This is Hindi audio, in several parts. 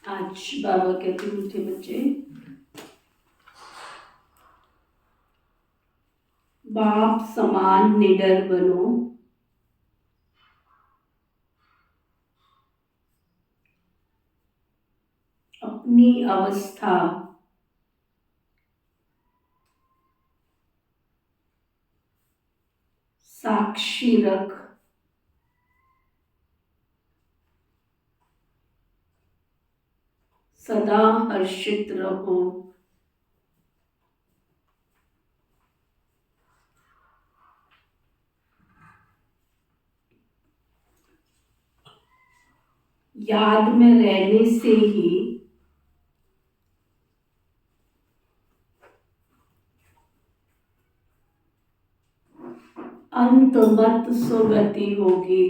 आज बाबा कहते मीठे बच्चे, बाप समान निडर बनो, अपनी अवस्था साक्षी रख, सदा हर्षित रहो। याद में रहने से ही अंतमत सुगति होगी।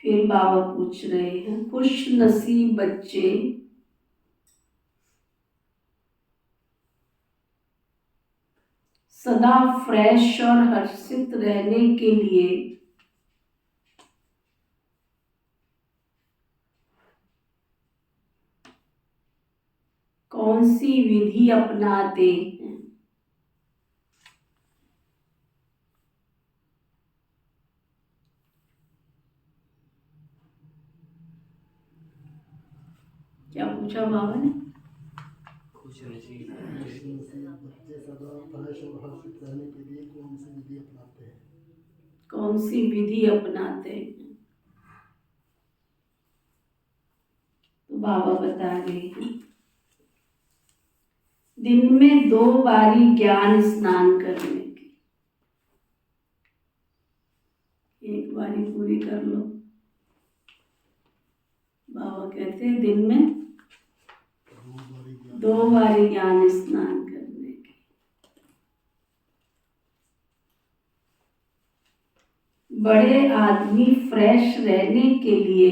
फिर बाबा पूछ रहे हैं, खुश नसीब बच्चे सदा फ्रेश और हर्षित रहने के लिए कौन सी विधि अपनाते हैं? क्या पूछा बाबा ने? खुश नसीब बच्चे सदा फ्रेश और हर्षित रहने के लिए कौन सी विधि अपनाते हैं? कौन सी विधि अपनाते हैं? तो बाबा बता रहे हैं, दिन में 2 बारी ज्ञान स्नान करने की। एक बारी पूरी कर लो। बाबा कहते हैं दिन में 2 बारी ज्ञान स्नान करने की। बड़े आदमी फ्रेश रहने के लिए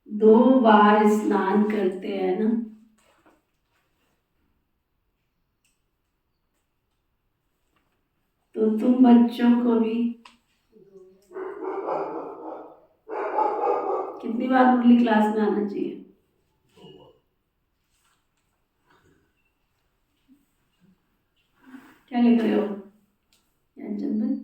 दो बार स्नान करते हैं ना। तो तुम बच्चों को भी कितनी बार मुरली क्लास में आना चाहिए? क्या लिख रहे हो ज्ञानचंद भाई?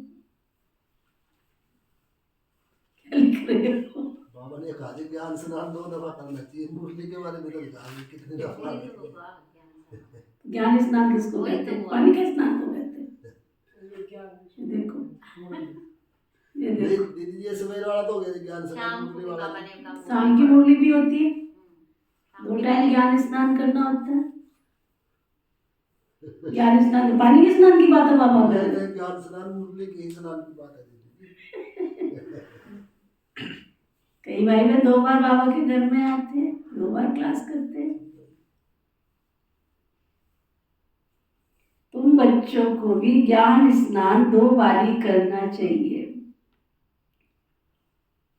क्या लिख रहे हो? बाबा ने कहा ज्ञान स्नान 2 दफा करना चाहिए। मुरली के बारे में तो लिखा है कितने दफा। ज्ञान स्नान किसको कहते हैं? पानी के स्नान को कहते हैं। देखो ये देखो, दीदी ये सवेरे वाला तो हो गया ज्ञान स्नान, मुरली वाला शाम की मुरली भी होती है। 2 टाइम ज्ञान स्नान करना होता है। ज्ञान स्नान पानी के स्नान की बात है बाबा कर रहे हैं। ज्ञान स्नान मुरली के स्नान की बात है दीदी। कई भाई में 2 बार बाबा के घर में आते हैं, 2 बार क्लास करते हैं। तुम बच्चों को भी ज्ञान स्नान 2 बारी करना चाहिए।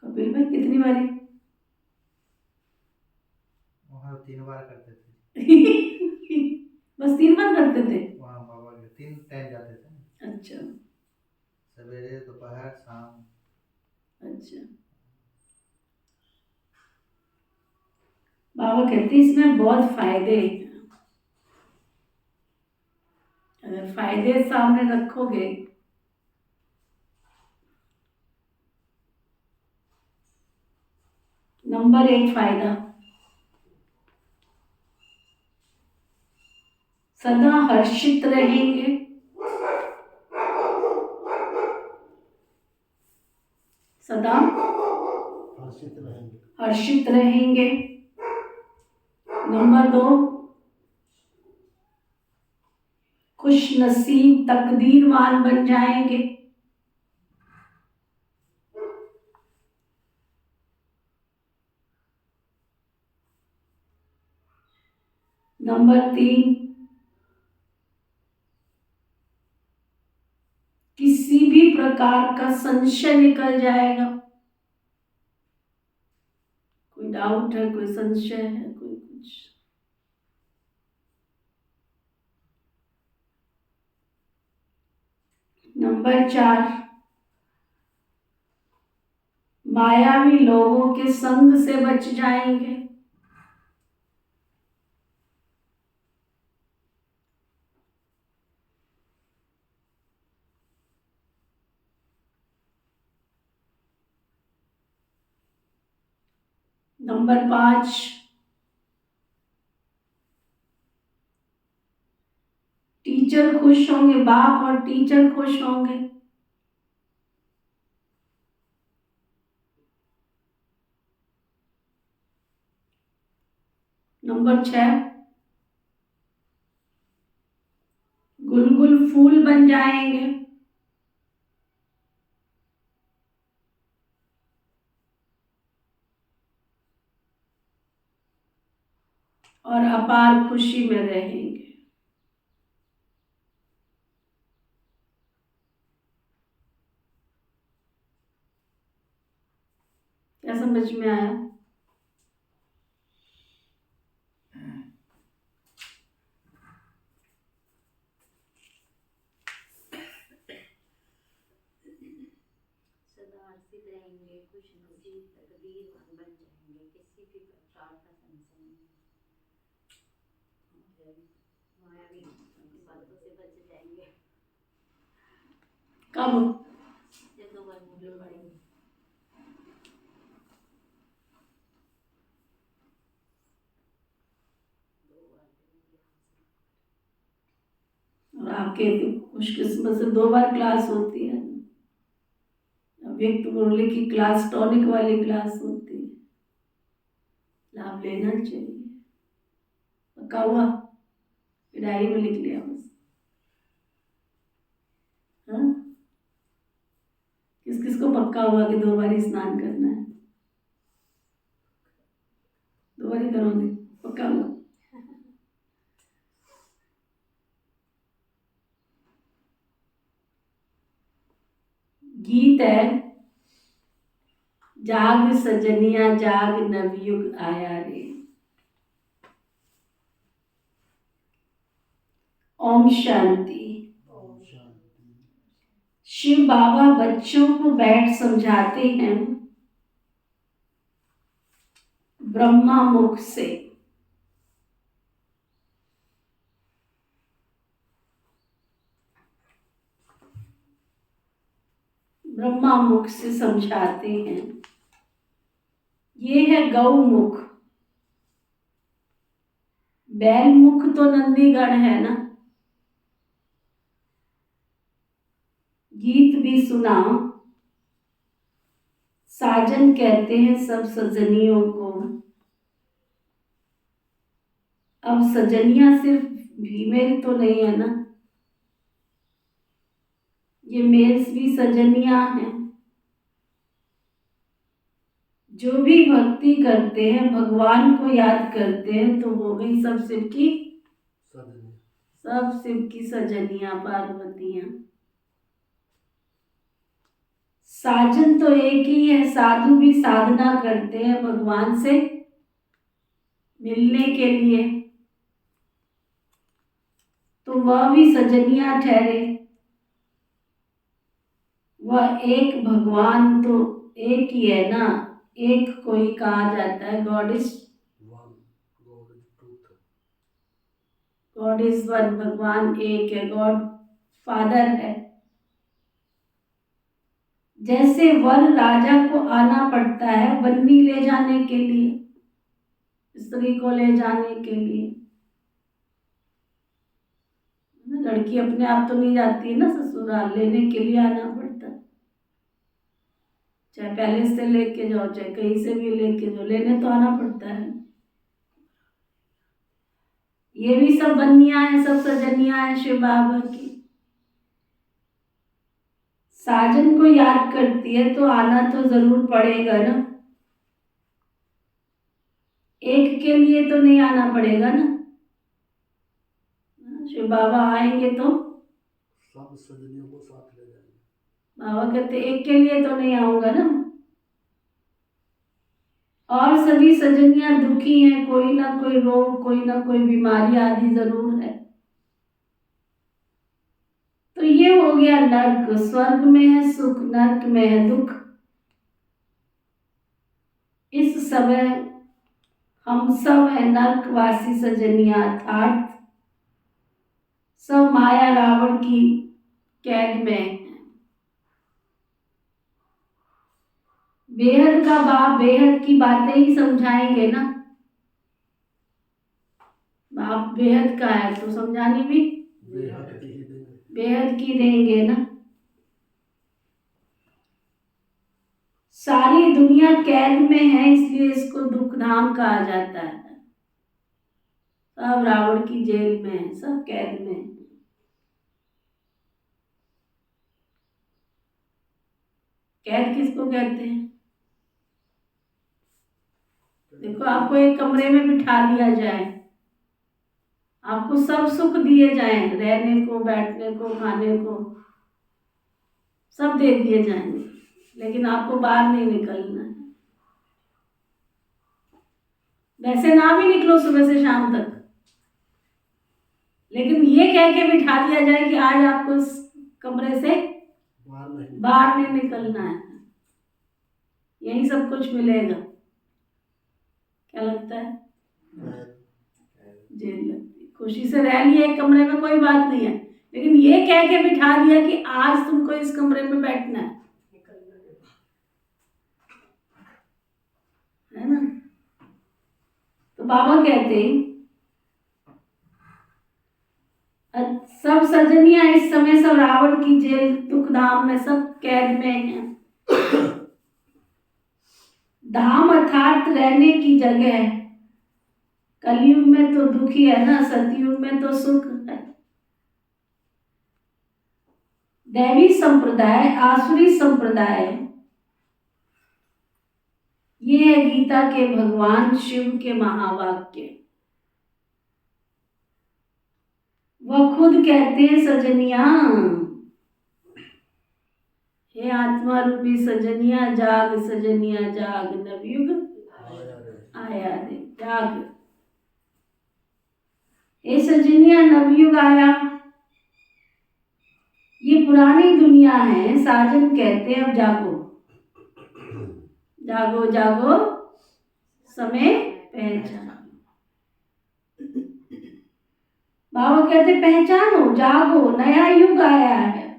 कपिल भाई कितनी बारी? वहाँ 3 बार करते थे। बस 3 बार करते थे? वहाँ बाबा के 3 टाइम जाते थे। अच्छा सवेरे, दोपहर, शाम। अच्छा। बाबा कहते हैं इसमें बहुत फायदे हैं। अगर फायदे सामने रखोगे, नंबर 1 फायदा, सदा हर्षित रहेंगे, सदा हर्षित रहेंगे। हर्षित रहेंगे। नंबर 2, खुश नसीब तकदीरवान बन जाएंगे। नंबर 3, किसी भी प्रकार का संशय निकल जाएगा। कोई डाउट है, कोई संशय है, कोई कुछ। नंबर 4, मायावी लोगों के संग से बच जाएंगे। नंबर 5, टीचर खुश होंगे, बाप और टीचर खुश होंगे। नंबर 6, गुलगुल फूल बन जाएंगे। और अपार खुशी में रहेंगे। क्या समझ में आया? सदा हर्षित रहेंगे, खुश नसीब तकदीरवान बन जाएंगे, किसी भी प्रकार का संशय नहीं, मायावी बातों से बच जाएंगे। कब? जब 2 बार मुंह पड़ेंगे। और आपके खुशकिस्मत से 2 बार क्लास होती है। व्यक्त मुरली की क्लास टॉनिक वाली क्लास होती है, लाभ लेना चाहिए। पक्का हुआ? डायरी में लिख लिया बस। हाँ, किस किस को पक्का हुआ कि 2 बार स्नान करना है? 2 बार ही करोगे? पक्का हुआ? गीत है, जाग सजनिया जाग नवयुग आया रे। ओम शांति। ओम शांति। शिव बाबा बच्चों को बैठ समझाते हैं ब्रह्मा मुख से। ब्रह्मा मुख से समझाते हैं। ये है गौमुख। बैल मुख तो नंदीगण है ना। गीत भी सुना, साजन कहते हैं सब सजनियों को। अब सजनियां सिर्फ फीमेल तो नहीं है ना, ये मेल्स भी सजनियां हैं। जो भी भक्ति करते हैं, भगवान को याद करते हैं, तो हो गई सब शिव की सजनिया। सब शिव की सजनियां, पार्वतियां। साजन तो एक ही है। साधु भी साधना करते हैं भगवान से मिलने के लिए, तो वह भी सजनियां ठहरे। वह एक भगवान तो एक ही है ना। एक कोई कहा जाता है, God is one, God is truth. God is one, भगवान एक है, गॉड फादर है। जैसे वर राजा को आना पड़ता है बन्नी ले जाने के लिए, स्त्री को ले जाने के लिए। लड़की अपने आप तो नहीं जाती है ना ससुराल, लेने के लिए आना पड़ता है। चाहे पैलेस से लेके जाओ, चाहे कहीं से भी लेके जाओ, लेने तो आना पड़ता है। ये भी सब बन्नियां हैं, सब सजनियां हैं शिव बाबा की। साजन को याद करती है तो आना तो जरूर पड़ेगा ना, एक के लिए तो नहीं आना पड़ेगा ना। शिव बाबा आएंगे तो सब सजनियों को साथ ले जाएंगे। बाबा कहते एक के लिए तो नहीं आऊंगा ना। और सभी सजनियां दुखी हैं, कोई ना कोई रोग, कोई ना कोई बीमारी आदि जरूर है। तो ये हो गया नर्क। स्वर्ग में है सुख, नर्क में है दुख। इस समय हम सब है नर्कवासी सजनिया, अर्थात सब माया रावण की कैद में है। बेहद का बाप बेहद की बातें ही समझाएंगे ना। बाप बेहद का है तो समझानी भी बेहद की ही देंगे। बेहद की देंगे ना। सारी दुनिया कैद में है, इसलिए इसको दुख धाम कहा जाता है। सब रावण की जेल में है, सब कैद में है। कैद किसको कहते हैं? देखो, आपको एक कमरे में बिठा दिया जाए, आपको सब सुख दिए जाएं, रहने को, बैठने को, खाने को, सब दे दिए जाएंगे, लेकिन आपको बाहर नहीं निकलना है। वैसे ना भी निकलो सुबह से शाम तक, लेकिन ये कह के बिठा दिया जाए कि आज आपको इस कमरे से बाहर नहीं निकलना है, यही सब कुछ मिलेगा। क्या लगता है? जेल लगती। खुशी से रह लिया एक कमरे में, कोई बात नहीं है, लेकिन ये कह के बिठा दिया कि आज तुमको इस कमरे में बैठना है ना। तो बाबा कहते हैं सब सजनियां इस समय सब रावण की जेल दुख धाम में, सब कैद में हैं। धाम अर्थात रहने की जगह है। कलयुग में तो दुख ही है ना, सतयुग में तो सुख है। दैवी संप्रदाय, आसुरी संप्रदाय, ये है गीता के भगवान शिव के महावाक्य। वह खुद कहते हैं सजनिया, हे आत्मा रूपी सजनिया जाग, सजनिया जाग, नवयुग आया रे, जाग। हे सजनिया नवयुग आया। ये पुरानी दुनिया है, साजन कहते हैं अब जागो, जागो जागो समय पहचान। बाबा कहते पहचानो, जागो, नया युग आया है।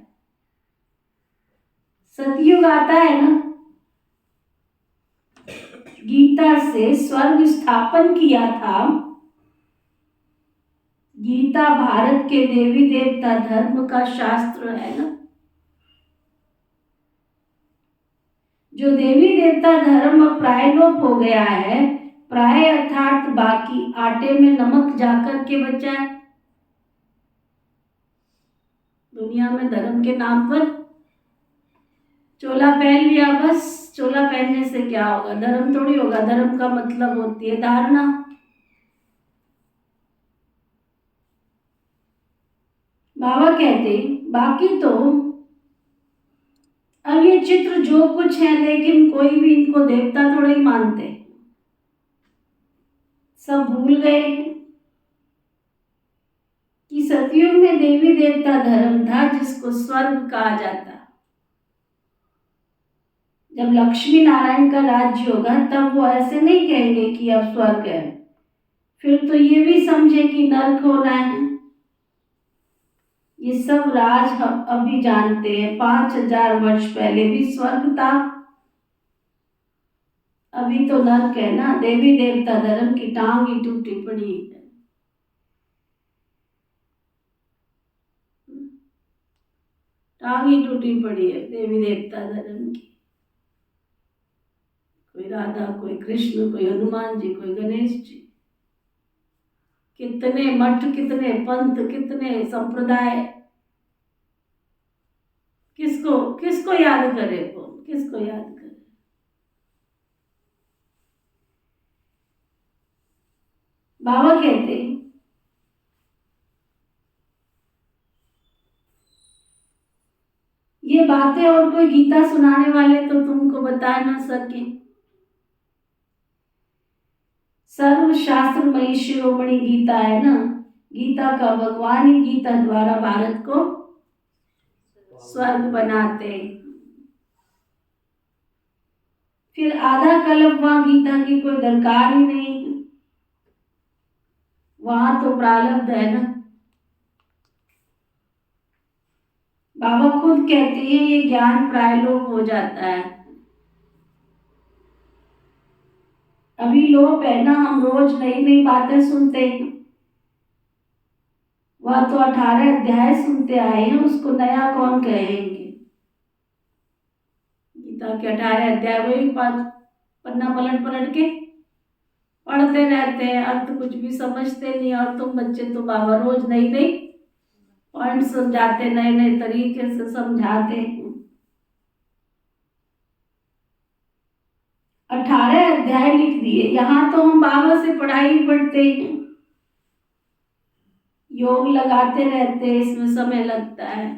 सतयुग आता है ना। गीता से स्वर्ग स्थापन किया था। गीता भारत के देवी देवता धर्म का शास्त्र है ना। जो देवी देवता धर्म प्राय लोप हो गया है, प्राय अर्थात बाकी, आटे में नमक जाकर के बचा है। दुनिया में धर्म के नाम पर चोला पहन लिया, बस चोला पहनने से क्या होगा? धर्म थोड़ी होगा। धर्म का मतलब होती है धारणा। बाबा कहते बाकी तो अब ये चित्र जो कुछ है, लेकिन कोई भी इनको देवता थोड़ा ही मानते, सब भूल गए कि सतयुग में देवी देवता धर्म था जिसको स्वर्ग कहा जाता। जब लक्ष्मी नारायण का राज्य होगा तब वो ऐसे नहीं कहेंगे कि अब स्वर्ग है, फिर तो ये भी समझे कि नर्क होना है। ये सब राज हम अभी जानते हैं। 5000 वर्ष पहले भी स्वर्ग था, अभी तो नर्क है ना। देवी देवता धर्म की टांग ही टूटी पड़ी है। टांग ही टूटी पड़ी है देवी देवता धर्म की। कोई राधा, कोई कृष्ण, कोई हनुमान जी, कोई गणेश जी। कितने मठ, कितने पंथ, कितने संप्रदाय। किसको किसको याद करे वो, किसको याद करे। बाबा कहते हैं ये बातें और कोई गीता सुनाने वाले तो तुमको बता ना सके। सर्वशास्त्रमयी शिरोमणि गीता है ना। गीता का भगवान ही गीता द्वारा भारत को स्वर्ग बनाते हैं। फिर आधा कल्प वहां गीता की कोई दरकार ही नहीं, वहां तो प्रारब्ध है ना। बाबा खुद कहते हैं ये ज्ञान प्रायलोक हो जाता है। अभी लोप है ना, हम रोज नई नई बातें सुनते हैं। वह तो 18 अध्याय सुनते आए हैं, उसको नया कौन कहेंगे। गीता के 18 अध्याय वो एक बार पन्ना पलट पलट के पढ़ते रहते हैं, अर्थ कुछ भी समझते नहीं। और तुम बच्चे तो बाबा रोज नई नई पॉइंट समझाते, नए नए तरीके से समझाते। 18 अध्याय लिख दिए। यहाँ तो हम बाबा से पढ़ाई पढ़ते हैं, योग लगाते रहते हैं, इसमें समय लगता है।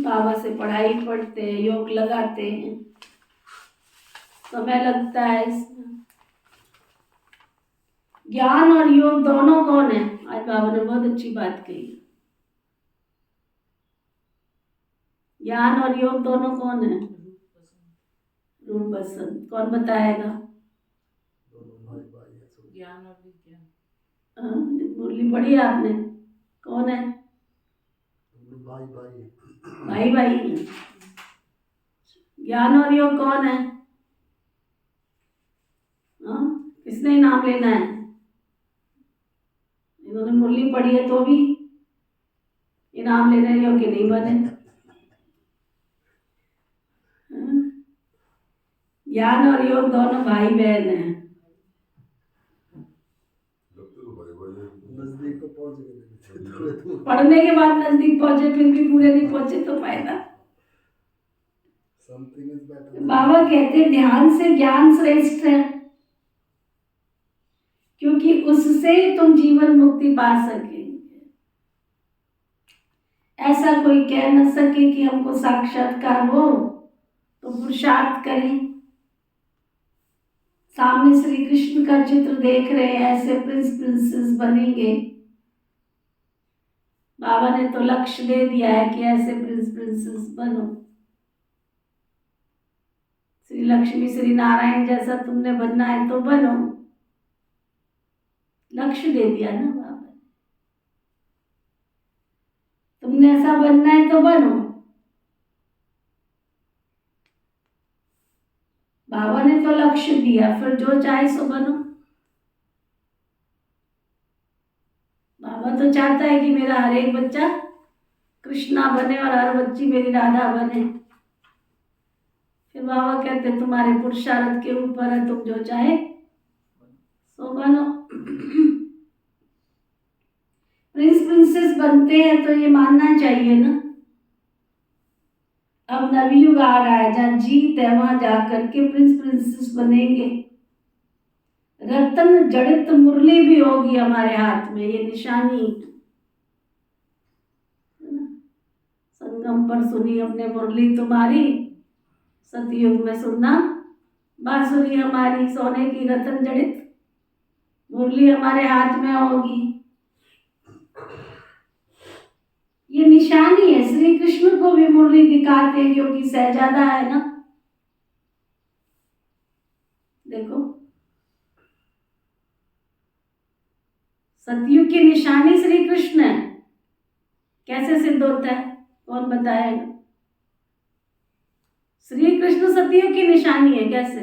बाबा से पढ़ाई पढ़ते हैं, योग लगाते हैं, समय लगता है इसमें। ज्ञान और योग दोनों कौन है? आज बाबा ने बहुत अच्छी बात कही। ज्ञान और योग दोनों कौन है? रूप बसंत। कौन बताएगा? ज्ञान और विज्ञान। मुरली पढ़ी आपने? कौन है? भाई भाई भाई भाई है। ज्ञान और योग कौन है? किसने नाम लेना है? इन्होंने मुरली पढ़ी है तो भी इनाम लेने योग्य नहीं बने। ज्ञान और योग दोनों भाई बहन हैं। नजदीक तो पहुंच गए, पढ़ने के बाद नजदीक पहुंचे, फिर भी पूरे नहीं पहुंचे तो फायदा। Something is better. बाबा कहते हैं ध्यान से ज्ञान श्रेष्ठ है, क्योंकि उससे तुम जीवन मुक्ति पा सकेंगे। ऐसा कोई कह न सके कि हमको साक्षात्कार हो तो पुरुषार्थ करें। सामने श्री कृष्ण का चित्र देख रहे हैं, ऐसे प्रिंस प्रिंसेस बनेंगे। बाबा ने तो लक्ष्य दे दिया है कि ऐसे प्रिंस प्रिंसेस बनो। श्री लक्ष्मी श्री नारायण जैसा तुमने बनना है तो बनो। लक्ष्य दे दिया ना बाबा, तुमने ऐसा बनना है तो बनो। बाबा ने तो लक्ष्य दिया, फिर जो चाहे सो बनो। बाबा तो चाहता है कि मेरा हर एक बच्चा कृष्णा बने और हर बच्ची मेरी राधा बने। फिर बाबा कहते तुम्हारे पुरुषार्थ के ऊपर है, तुम जो चाहे सो बनो। प्रिंस प्रिंसेस बनते हैं तो ये मानना चाहिए ना। अब नवयुग आ रहा है, जहाँ जीत है वहां जाकर के प्रिंस प्रिंसेस बनेंगे। रत्न जड़ित मुरली भी होगी हमारे हाथ में, ये निशानी। संगम पर सुनी अपने मुरली तुम्हारी, सतयुग में सुनना बांसुरी हमारी। सोने की रत्न जड़ित मुरली हमारे हाथ में होगी। ये निशानी है। श्री कृष्ण को भी मुरली दिखाते हैं क्योंकि सहजादा है ना। देखो सतयुग की निशानी श्री कृष्ण है। होता है? कौन बताएगा? श्री कृष्ण सतियों की निशानी है। कैसे?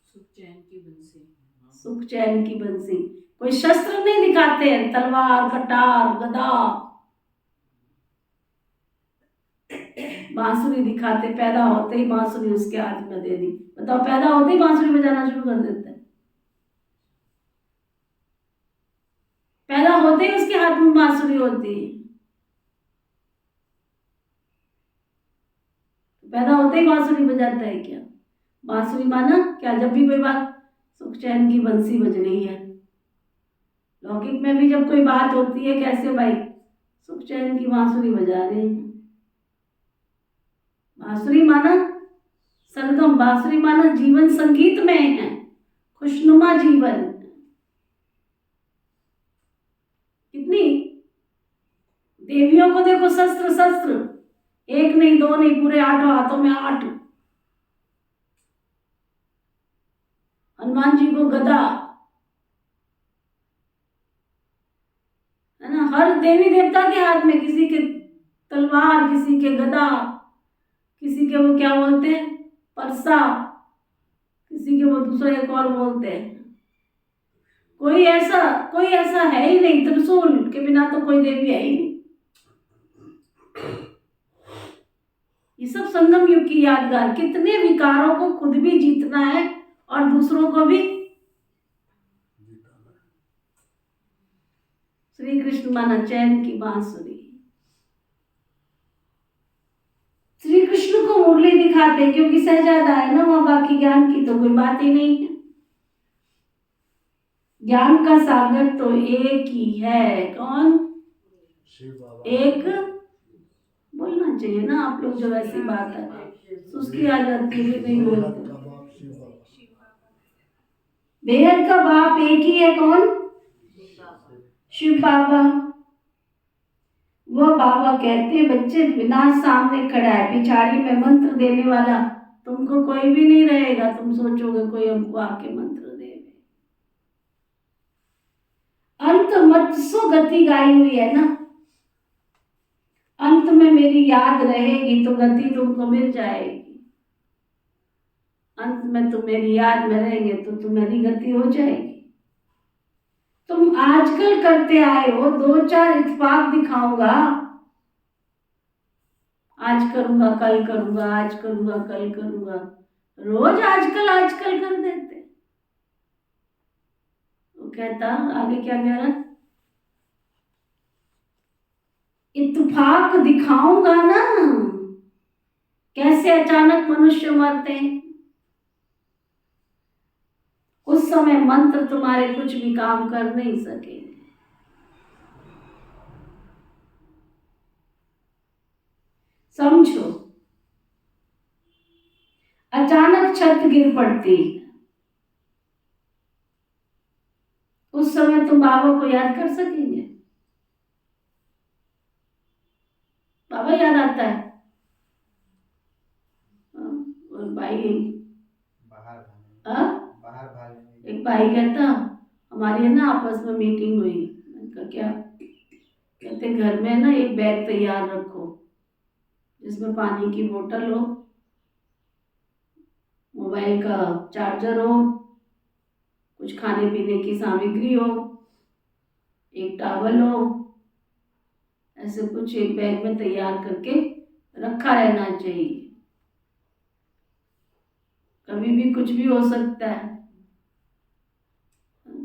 सुख चैन की बंसी। सुख चैन की बंसी। कोई शस्त्र नहीं दिखाते हैं, तलवार, कटार, गदा, बांसुरी दिखाते। पैदा होते ही बांसुरी उसके हाथ में दे दी। बताओ, पैदा होते ही बांसुरी बजाना शुरू कर देते हैं। पैदा होते ही उसके हाथ में बांसुरी होती है। पैदा होते ही बांसुरी बजाता है क्या? बांसुरी माना क्या? जब भी कोई बात, सुख चैन की बंसी बज रही है। लौकिक में भी जब कोई बात होती है, कैसे भाई? सुख चैन की बांसुरी बजा रहे हैं। बांसुरी माना सरगम, बांसुरी माना जीवन संगीत में है, खुशनुमा जीवन। कितनी देवियों को देखो, शस्त्र शस्त्र, एक नहीं, दो नहीं, पूरे 8 हाथों में 8। हनुमान जी को गदा, है ना? हर देवी देवता के हाथ में, किसी के तलवार, किसी के गदा, किसी के वो क्या बोलते हैं, परसा, किसी के वो दूसरा एक और बोलते हैं। कोई ऐसा है ही नहीं, त्रिशूल के बिना तो कोई देवी है ही नहीं। ये सब संगम युग की यादगार। कितने विकारों को खुद भी जीतना है और दूसरों को भी। श्री कृष्ण माना चैन की बांसुरी। श्री कृष्ण को मुरली दिखाते क्योंकि सहजादा है ना, वहां बाकी ज्ञान की तो कोई बात ही नहीं है। ज्ञान का सागर तो एक ही है। कौन? शिव बाबा। एक बोलना चाहिए ना आप लोग, जब ऐसी बात है सुस्ती आ जाती है, नहीं बोलते। बेहद का बाप एक ही है। कौन? शिव बाबा। वो बाबा कहते हैं, बच्चे विनाश सामने खड़ा है, पिछाड़ी में मंत्र देने वाला तुमको कोई भी नहीं रहेगा। तुम सोचोगे कोई हमको आके मंत्र दे। अंत मत सो गति गाई हुई है ना, अंत में मेरी याद रहेगी तो गति तुमको मिल जाएगी। अंत में तुम मेरी याद में रहेंगे तो तुम्हारी गति हो जाएगी। तुम आजकल करते आए हो, 2-4 इत्तेफाक दिखाऊंगा, आज करूंगा, कल करूंगा, आज करूंगा, कल करूंगा, रोज आजकल आजकल कर देते। वो कहता, आगे क्या कह रहा? इत्तेफाक दिखाऊंगा ना, कैसे अचानक मनुष्य मरते हैं। उस समय मंत्र तुम्हारे कुछ भी काम कर नहीं सकेंगे। समझो, अचानक छत गिर पड़ती, उस समय तुम बाबा को याद कर सकेंगे? बाबा याद आता है? और भाई बाहर भागने। एक भाई कहता, हमारी है ना आपस में मीटिंग हुई। मैंने कहा क्या? कहते घर में ना एक बैग तैयार रखो जिसमें पानी की बोतल हो, मोबाइल का चार्जर हो, कुछ खाने पीने की सामग्री हो, एक टॉवल हो, ऐसे कुछ एक बैग में तैयार करके रखा रहना चाहिए। कभी भी कुछ भी हो सकता है।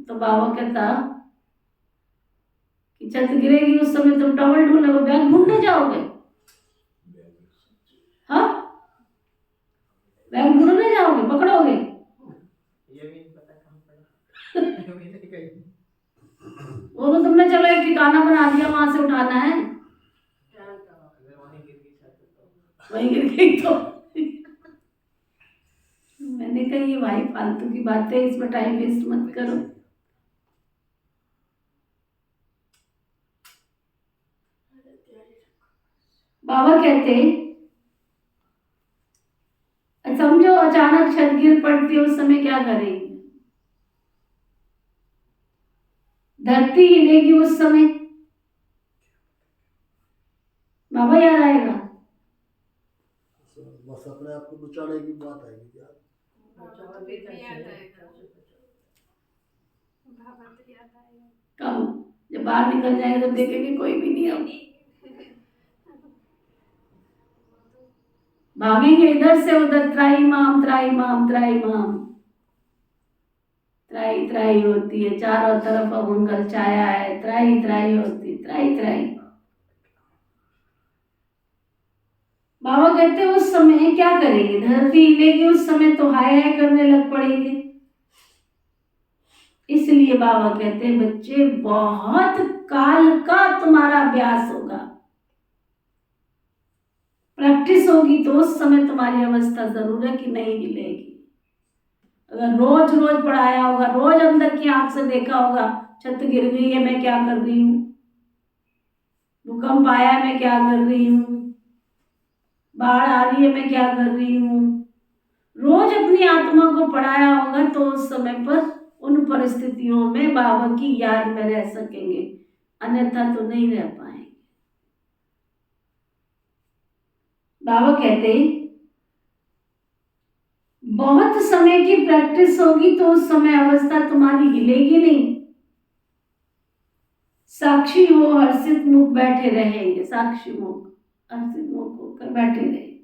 तो बाबा कहता कि छत गिरेगी उस समय तुम टॉवल ढूंढोगे, बैग ढूंढने जाओगे? हाँ, बैग ढूंढने जाओगे, पकड़ोगे? ये भी नहीं पता कहाँ पड़ा। वो तो तुमने चलो एक ठिकाना बना दिया, वहां से उठाना है। वहीं गिर गई तो मैंने कहा ये भाई फालतू की बातें, इसमें टाइम वेस्ट मत करो। बाबा कहते समझो अचानक छत गिर पड़ती है, उस समय क्या करेंगे? धरती हिलेगी उस समय, बस अपने आप को बचाने की बात आएगी यार। बचाव भी कैसे है? कब जब बाहर निकल जाएंगे तो देखेंगे कोई भी नहीं है, भागेंगे इधर से उधर, त्राई माम त्राई माम त्राई माम, त्राई त्राई होती है चारों तरफ, मंगल छाया है, त्राई त्राई होती, त्राई त्राई। बाबा कहते हैं उस समय क्या करेंगे, धरती हिलेगी उस समय तो हाय हाय करने लग पड़ेंगे। इसलिए बाबा कहते हैं बच्चे बहुत काल का तुम्हारा अभ्यास होगा, प्रैक्टिस होगी तो उस समय तुम्हारी अवस्था जरूर है कि नहीं हिलेगी। अगर रोज रोज पढ़ाया होगा, रोज अंदर की आंख से देखा होगा, छत गिर गई है मैं क्या कर रही हूँ, भूकंप आया है मैं क्या कर रही हूँ, बाढ़ आ रही है मैं क्या कर रही हूँ, रोज अपनी आत्मा को पढ़ाया होगा तो उस समय पर उन परिस्थितियों में बाबा की याद में रह सकेंगे, अन्यथा तो नहीं रह पाएंगे। बाबा कहते हैं बहुत समय की प्रैक्टिस होगी तो उस समय अवस्था तुम्हारी हिलेगी नहीं, साक्षी हो हर्षित मुख बैठे रहेंगे, साक्षी मुख हर्षित मुख होकर बैठे रहेंगे।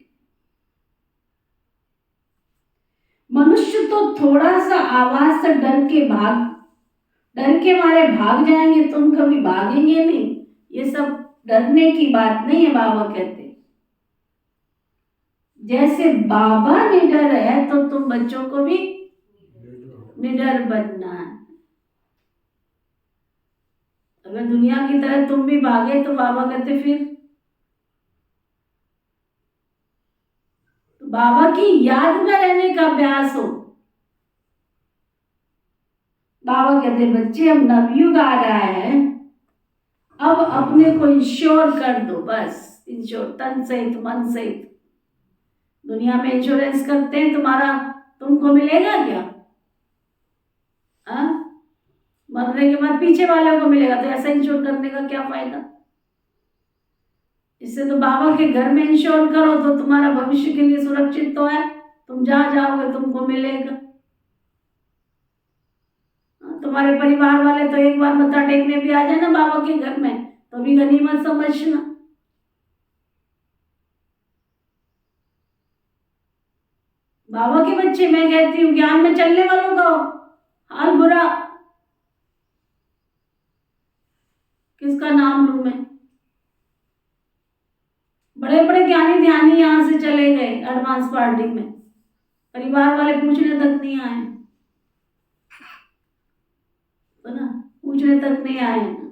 मनुष्य तो थोड़ा सा आवाज से डर के मारे भाग जाएंगे, तुम कभी भागेंगे नहीं। ये सब डरने की बात नहीं है, बाबा कहते जैसे बाबा निडर है तो तुम बच्चों को भी निडर बनना है। अगर दुनिया की तरह तुम भी भागे तो बाबा कहते फिर तो बाबा की याद में रहने का अभ्यास हो। बाबा कहते बच्चे अब नवयुग आ रहा है, अब अपने को इंश्योर कर दो, बस इंश्योर तन सहित मन सहित। दुनिया में इंश्योरेंस करते हैं, तुमको मिलेगा क्या? मरने के बाद पीछे वाले को मिलेगा, तो ऐसा इंश्योर करने का क्या फायदा? इससे तो बाबा के घर में इंश्योर करो तो तुम्हारा भविष्य के लिए सुरक्षित तो है, तुम जहां जाओगे तुमको मिलेगा। तुम्हारे परिवार वाले तो एक बार मत्था टेकने भी आ जाए ना बाबा के घर में तो भी गनीमत समझना। बाबा के बच्चे, मैं कहती हूँ ज्ञान में चलने वालों का हाल बुरा, किसका नाम लूं मैं? बड़े बड़े ज्ञानी ध्यानी यहाँ से चले गए एडवांस पार्टी में, परिवार वाले पूछने तक नहीं आए, तो ना पूछने तक नहीं आए ना।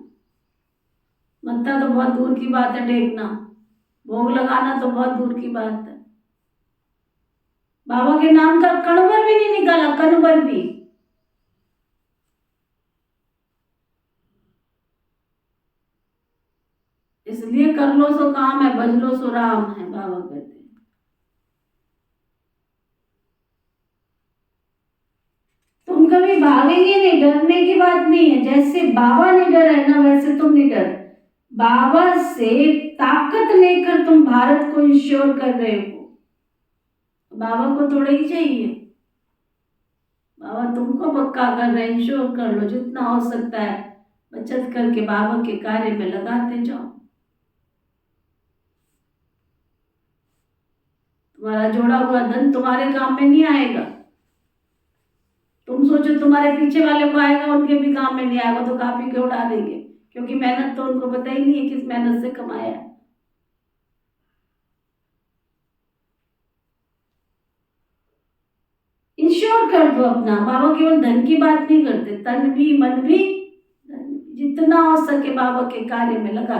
मत्था तो बहुत दूर की बात है टेकना, भोग लगाना तो बहुत दूर की बात है। बाबा के नाम का कणवर भी नहीं निकाला, कणवर भी। इसलिए कर लो सो काम है, भज लो सो राम है, बाबा कहते हैं। तुम कभी भागेंगे नहीं, डरने की बात नहीं है। जैसे बाबा निडर है ना वैसे तुम निडर। बाबा से ताकत लेकर तुम भारत को इंश्योर कर रहे हो, बाबा को थोड़ा ही चाहिए। बाबा तुमको पक्का कर रहे हैं, इंश्योर कर लो, जितना हो सकता है बचत करके बाबा के कार्य में लगाते जाओ। तुम्हारा जोड़ा हुआ धन तुम्हारे काम में नहीं आएगा। तुम सोचो तुम्हारे पीछे वाले को आएगा, उनके भी काम में नहीं आएगा तो खा पी के उड़ा देंगे, क्योंकि मेहनत तो उनको पता ही नहीं है किस मेहनत से कमाया है। इंश्योर कर दो अपना। बाबा केवल धन की बात नहीं करते, तन भी मन भी, जितना हो सके बाबा के कार्य में लगा।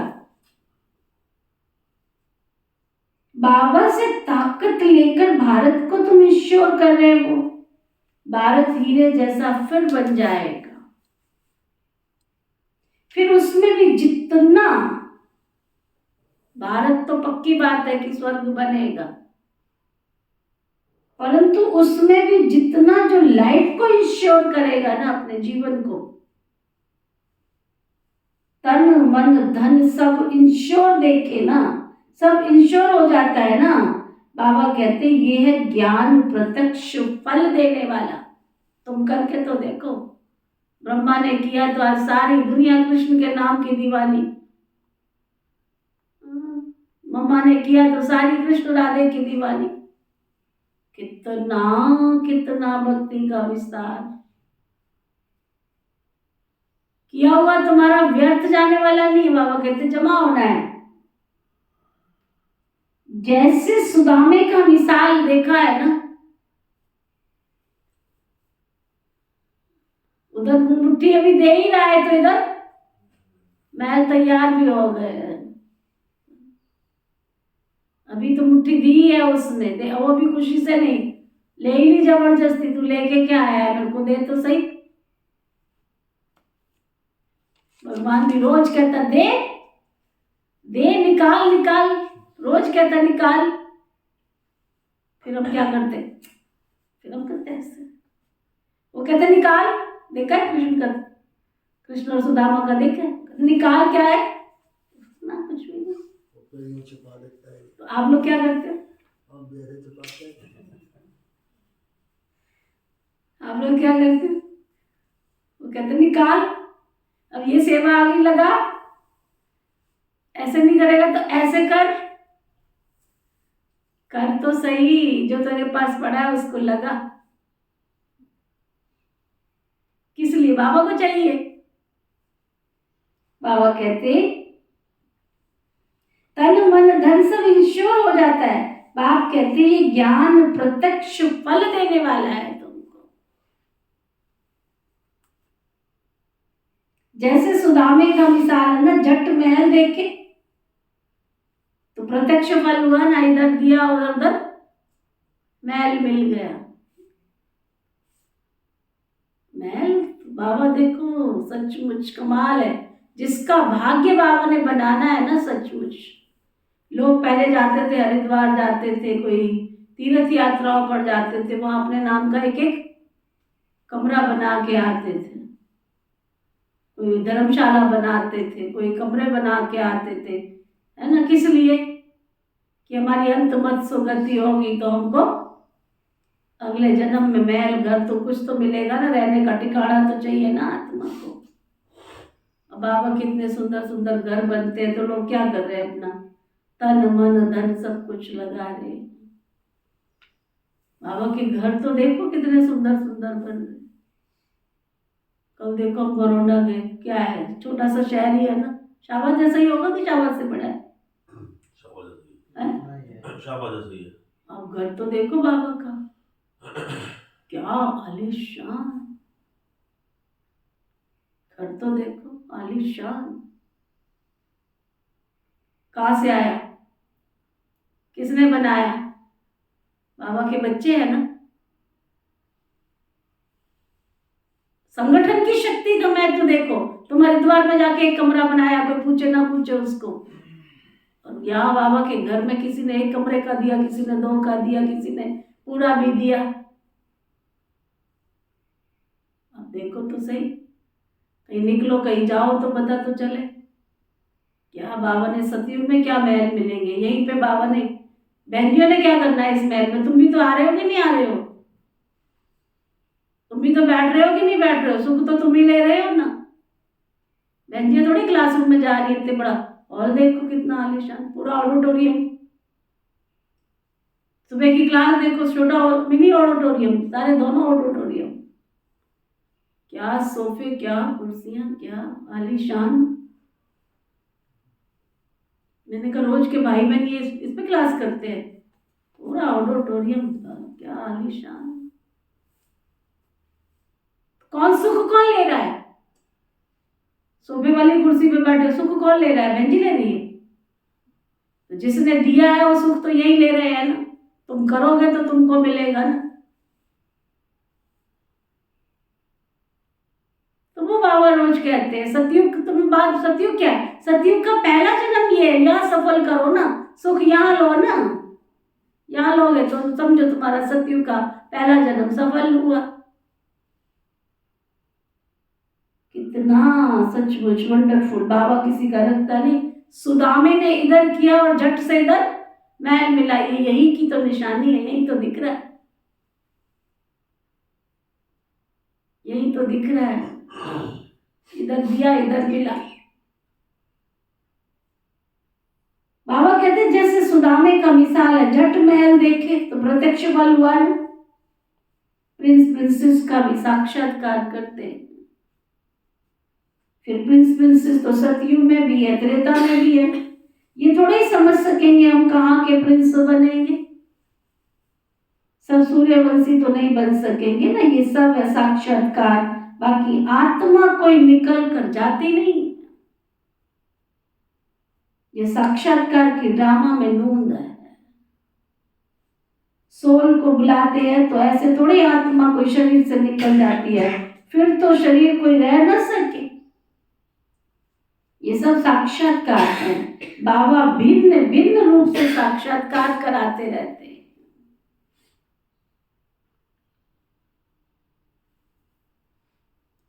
बाबा से ताकत लेकर भारत को तुम इंश्योर कर रहे हो, भारत हीरे जैसा फिर बन जाएगा। फिर उसमें भी जितना, भारत तो पक्की बात है कि स्वर्ग बनेगा, परंतु उसमें भी जितना जो लाइफ को इंश्योर करेगा ना, अपने जीवन को, तन मन धन सब इंश्योर देखे ना, सब इंश्योर हो जाता है ना, बाबा कहते ये है ज्ञान प्रत्यक्ष फल देने वाला। तुम करके तो देखो। ब्रह्मा ने किया तो आज सारी दुनिया कृष्ण के नाम की दीवानी। मम्मा ने किया तो सारी कृष्ण राधे की दीवानी। कितना कितना भक्ति का विस्तार किया हुआ तुम्हारा व्यर्थ जाने वाला नहीं। बाबा कहते जमा होना है। जैसे सुदामे का मिसाल देखा है ना, उधर मुट्ठी अभी दे ही रहा है तो इधर महल तैयार भी हो गए। अभी तो मुट्ठी दी है उसने, वो भी खुशी से नहीं, ले ही ली जबरदस्ती। तू लेके क्या आया है, मेरे को दे तो सही। भगवान भी रोज कहता दे दे, निकाल निकाल, रोज कहता निकाल। फिर हम क्या करते, फिर हम करते ऐसे। वो कहते निकाल, देखा है कृष्ण का, कृष्ण और सुदामा का देखा है, निकाल क्या है ना, कुछ भी नहीं। तो यूं छुपा देता है। तो आप लोग क्या करते हो, आप बेरे छुपाते हैं। आप लोग क्या करते हो, वो कहते निकाल। अब ये सेवा आगे लगा, ऐसे नहीं करेगा तो ऐसे कर, कर तो सही, जो तेरे पास पड़ा है उसको लगा। किस लिए, बाबा को चाहिए। बाबा कहते तन मन धन सब इंश्योर हो जाता है। बाप कहते ये ज्ञान प्रत्यक्ष फल देने वाला है तुमको। जैसे सुदामे का मिसाल है ना, जट महल देखे तो प्रत्यक्ष फल हुआ ना, इधर दिया उधर उधर महल मिल गया। महल बाबा देखो सचमुच कमाल है। जिसका भाग्य बाबा ने बनाना है ना, सचमुच। लोग पहले जाते थे, हरिद्वार जाते थे, कोई तीर्थ यात्राओं पर जाते थे, वहां अपने नाम का एक एक कमरा बना के आते थे। कोई धर्मशाला बनाते थे, कोई कमरे बना के आते थे, है ना। किस लिए, कि हमारी अंत मत सुगति होगी तो हमको अगले जन्म में महल घर तो कुछ तो मिलेगा ना, रहने का ठिकाना तो चाहिए ना आत्मा को। अब बाबा कितने सुंदर सुंदर घर बनते हैं, तो लोग क्या कर रहे हैं, अपना तन मन धन सब कुछ लगा रहे। बाबा के घर तो देखो कितने सुंदर सुंदर बन रहे। कल देखो हम बरोडा गए, क्या है, छोटा सा शहर ही है ना, शाबाश जैसा ही होगा कि शाबाश से बड़ा है, शाबाश जैसा ही है। अब घर तो देखो बाबा का, क्या आलीशान घर तो देखो, आलीशान। कहाँ से आया, किसने बनाया, बाबा के बच्चे हैं ना। संगठन की शक्ति तो मैं तो देखो, तुम हरिद्वार में जाके एक कमरा बनाया, कोई पूछे ना पूछे उसको, और यहाँ बाबा के घर में किसी ने एक कमरे का दिया, किसी ने 2 का दिया, किसी ने पूरा भी दिया। अब देखो तो सही, कहीं निकलो कहीं जाओ तो पता तो चले। क्या बाबा ने सतयुग में क्या महल मिलेंगे, यहीं पे बाबा ने, बहनियों ने क्या करना है इस महल में। तुम भी तो आ रहे हो कि नहीं आ रहे हो, तुम भी तो बैठ रहे हो कि नहीं बैठ रहे हो, सुख तो तुम ही ले रहे हो ना। बहनियां थोड़ी क्लासरूम में जा रही है, इतने बड़ा हॉल देखो कितना आलीशान, पूरा ऑडिटोरियम। सुबह की क्लास देखो, छोटा मिनी ऑडिटोरियम, सारे दोनों ऑडिटोरियम, क्या सोफे, क्या कुर्सियां, क्या आलीशान। मैंने कहा रोज के भाई बहन ये इस पे क्लास करते हैं, पूरा ऑडिटोरियम, क्या आलीशान। कौन सुख कौन ले रहा है, सोफे वाली कुर्सी पे बैठे सुख कौन ले रहा है, बहन जी ले रही है। तो जिसने दिया है वो सुख तो यही ले रहे हैं ना, तुम करोगे तो तुमको मिलेगा ना। तो वो बाबा रोज कहते हैं सतयुग, तुम बात सतयुग क्या है, सतयुग का पहला जन्म ये है, यहाँ सफल करो ना, सुख यहाँ लो ना, यहाँ लोगे तो समझो तुम्हारा सतयुग का पहला जन्म सफल हुआ। कितना सचमुच वंडरफुल, बाबा किसी का रखता नहीं। सुदामे ने इधर किया और झट से इधर मैल मिलाई है, यही की तो निशानी है, यही तो दिख रहा है, यही तो दिख रहा है। इधर दिया इधर मिला। बाबा कहते हैं जैसे सुदामे का मिसाल है, झट महल देखे तो प्रत्यक्ष बल हुआ ना, प्रिंस प्रिंसेस का भी साक्षात्कार करते हैं। फिर प्रिंस प्रिंसेस तो सतयुग में भी है, त्रेता में भी है। ये थोड़ा ही समझ सकेंगे हम कहाँ के प्रिंस बनेंगे, सब सूर्यवंशी तो नहीं बन सकेंगे ना, ये सब है साक्षात्कार। बाकी आत्मा कोई निकल कर जाती नहीं, ये साक्षात्कार की ड्रामा में नूंद है। सोल को बुलाते हैं तो ऐसे थोड़ी आत्मा कोई शरीर से निकल जाती है, फिर तो शरीर कोई रह न सके। ये सब साक्षात्कार है। बाबा भिन्न भिन्न रूप से साक्षात्कार कराते रहते हैं।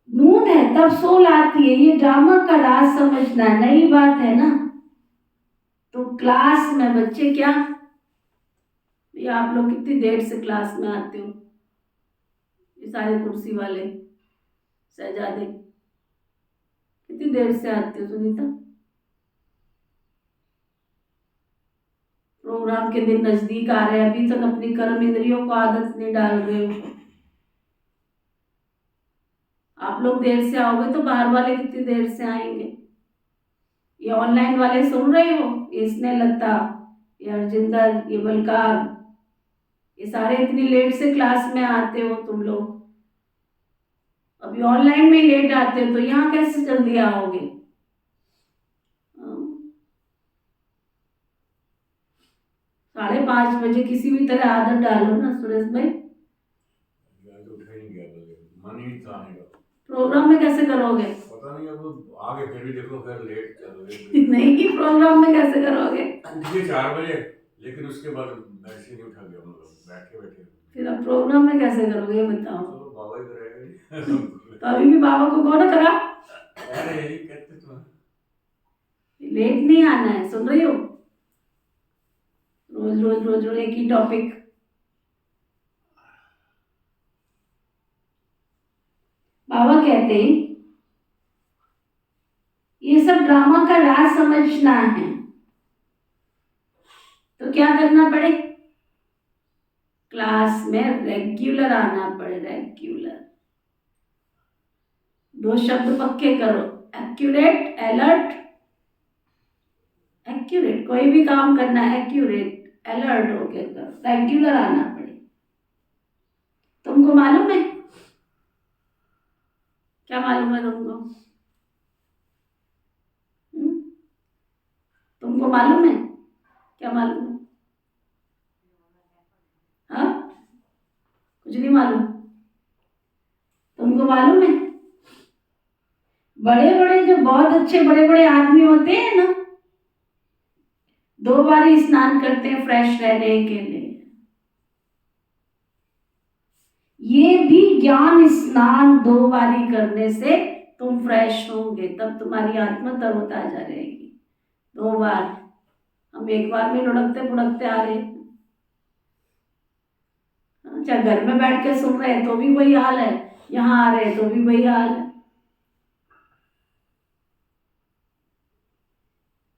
नून है तब सोल आती है, ये ड्रामा का राज समझना नई बात है ना। तो क्लास में बच्चे क्या, ये आप लोग कितनी देर से क्लास में आते हो, ये सारे कुर्सी वाले शहजादे कितनी देर से आते हो सुनीता? प्रोग्राम के दिन नजदीक आ रहे हैं, अभी तक अपनी कर्म इंद्रियों को आदत नहीं डाल रहे हो। आप लोग देर से आओगे तो बाहर वाले कितनी देर से आएंगे? ये ऑनलाइन वाले सुन रहे हो, ये स्नेहलता, ये हरजिंदर, ये बलकार, ये सारे इतनी लेट से क्लास में आते हो तुम लोग। अभी ऑनलाइन में लेट आते हो तो यहाँ कैसे जल्दी आओगे? 5:30 बजे किसी भी तरह आदत डालो ना सुरेश भाई। तो उठा ही नहीं गया, मन ही नहीं था आने का। प्रोग्राम में कैसे करोगे? पता नहीं, अब आगे फिर भी देखो, फिर लेट चल रहे नहीं, प्रोग्राम में कैसे करोगे? उठे 4 बजे, लेकिन उसके बाद वैसे नहीं उठा गया, मतलब बैठे बैठे। फिर अब प्रोग्राम में कैसे करोगे ये बताओ? चलो बाबा ही करेगा। तो अभी भी बाबा को कौन करा? अरे यही कहते तो हैं। लेट नहीं आना है, सुन रही हो? रोज रोज रोज रोज एक ही टॉपिक। बाबा कहते हैं ये सब ड्रामा का राज समझना है तो क्या करना पड़े? क्लास में रेगुलर आना पड़े, रेगुलर। 2 शब्द पक्के करो, एक्यूरेट, अलर्ट। एक्यूरेट, कोई भी काम करना है एक्यूरेट अलर्ट होके करो, रेगुलर आना पड़े। तुमको मालूम है? क्या मालूम है तुमको? तुमको मालूम है? क्या मालूम है? हाँ, कुछ नहीं मालूम? तुमको मालूम है? बड़े बड़े जो बहुत अच्छे बड़े बड़े आदमी होते हैं ना, 2 बार स्नान करते हैं फ्रेश रहने के लिए। ये भी ज्ञान स्नान 2 बारी करने से तुम फ्रेश होंगे, तब तुम्हारी आत्मा तरोताजा रहेगी। 2 बार, हम 1 बार में लुढ़कते पुढ़कते आ रहे हैं। चाहे घर में बैठ के सुन रहे हैं तो भी वही हाल है, यहाँ आ रहे हैं तो भी वही हाल है।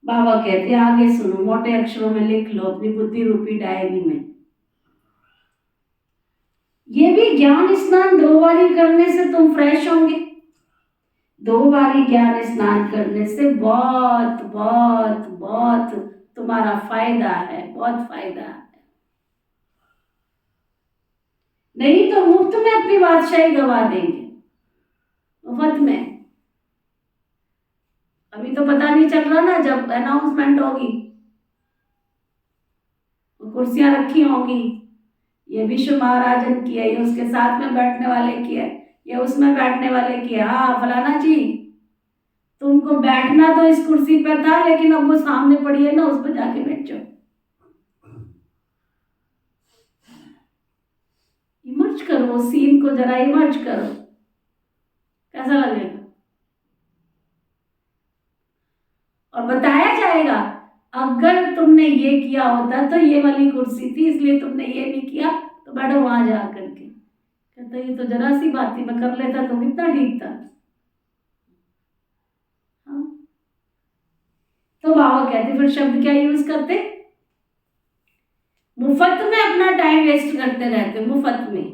बाबा कहते हैं आगे सुनो, मोटे अक्षरों में लिख लो अपनी बुद्धि रूपी डायरी में। ये भी ज्ञान स्नान 2 बारी करने से तुम फ्रेश होंगे। 2 बारी ज्ञान स्नान करने से बहुत बहुत बहुत तुम्हारा फायदा है, बहुत फायदा है। नहीं तो मुफ्त में अपनी बादशाही गवा देंगे, मुफ्त में। अभी तो पता नहीं चल रहा ना, जब अनाउंसमेंट होगी कुर्सियां रखी होंगी, ये विश्व महाराजन की है, ये उसके साथ में बैठने वाले की है, ये उसमें बैठने वाले की है। हाँ फलाना जी, तुमको बैठना तो इस कुर्सी पर था, लेकिन अब वो सामने पड़ी है ना, उस पर जाके बैठ जाओ। इमर्ज करो सीन को, जरा इमर्ज करो, कैसा लगेगा? और बताया जाएगा अगर तुमने ये किया होता तो ये वाली कुर्सी थी, इसलिए तुमने ये नहीं किया, तो बैठो वहां जा करके। कहता ये तो जरा सी बात थी, मैं कर लेता तो कितना ठीक था। हाँ? तो बाबा कहते फिर शब्द क्या यूज करते, मुफ्त में अपना टाइम वेस्ट करते रहते, मुफ्त में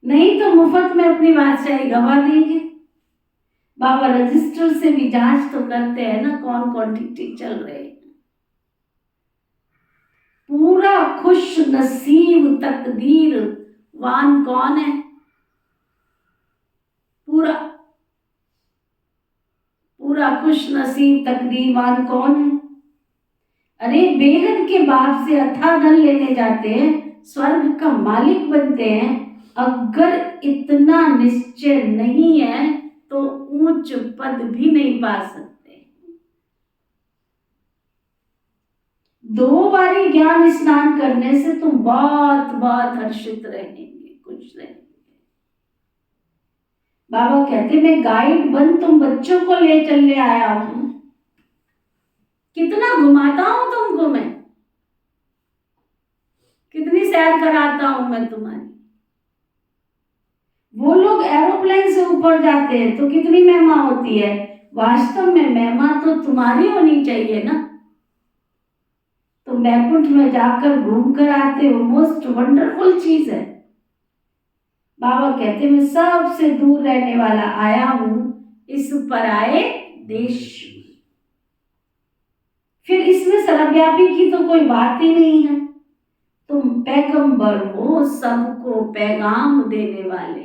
नहीं तो मुफ्त में अपनी बादशाही गवा देंगे। बाबा रजिस्टर से भी जांच तो करते हैं ना, कौन कौन ठीक ठीक चल रहे हैं। पूरा खुश नसीब तकदीर वान कौन है, पूरा पूरा खुश नसीब तकदीरवान कौन है। अरे बेहद के बाप से अथाह धन लेने जाते हैं, स्वर्ग का मालिक बनते हैं। अगर इतना निश्चय नहीं है तो ऊंच पद भी नहीं पा सकते। 2 बारी ज्ञान स्नान करने से तुम बहुत बहुत हर्षित रहेंगे, खुश रहेंगे। बाबा कहते मैं गाइड बन तुम बच्चों को ले चलने आया हूं, कितना घुमाता हूं तुमको मैं, कितनी सैर कराता हूं मैं तुम्हारी। वो लोग एरोप्लेन से ऊपर जाते हैं तो कितनी महिमा होती है, वास्तव में महिमा तो तुम्हारी होनी चाहिए ना। तुम बैकुंठ में जाकर घूम कर आते हो, मोस्ट वंडरफुल चीज है। बाबा कहते मैं सबसे दूर रहने वाला आया हूं इस पराये देश में। फिर इसमें सर्वव्यापी की तो कोई बात ही नहीं है, तुम पैगंबर हो, सबको पैगाम देने वाले।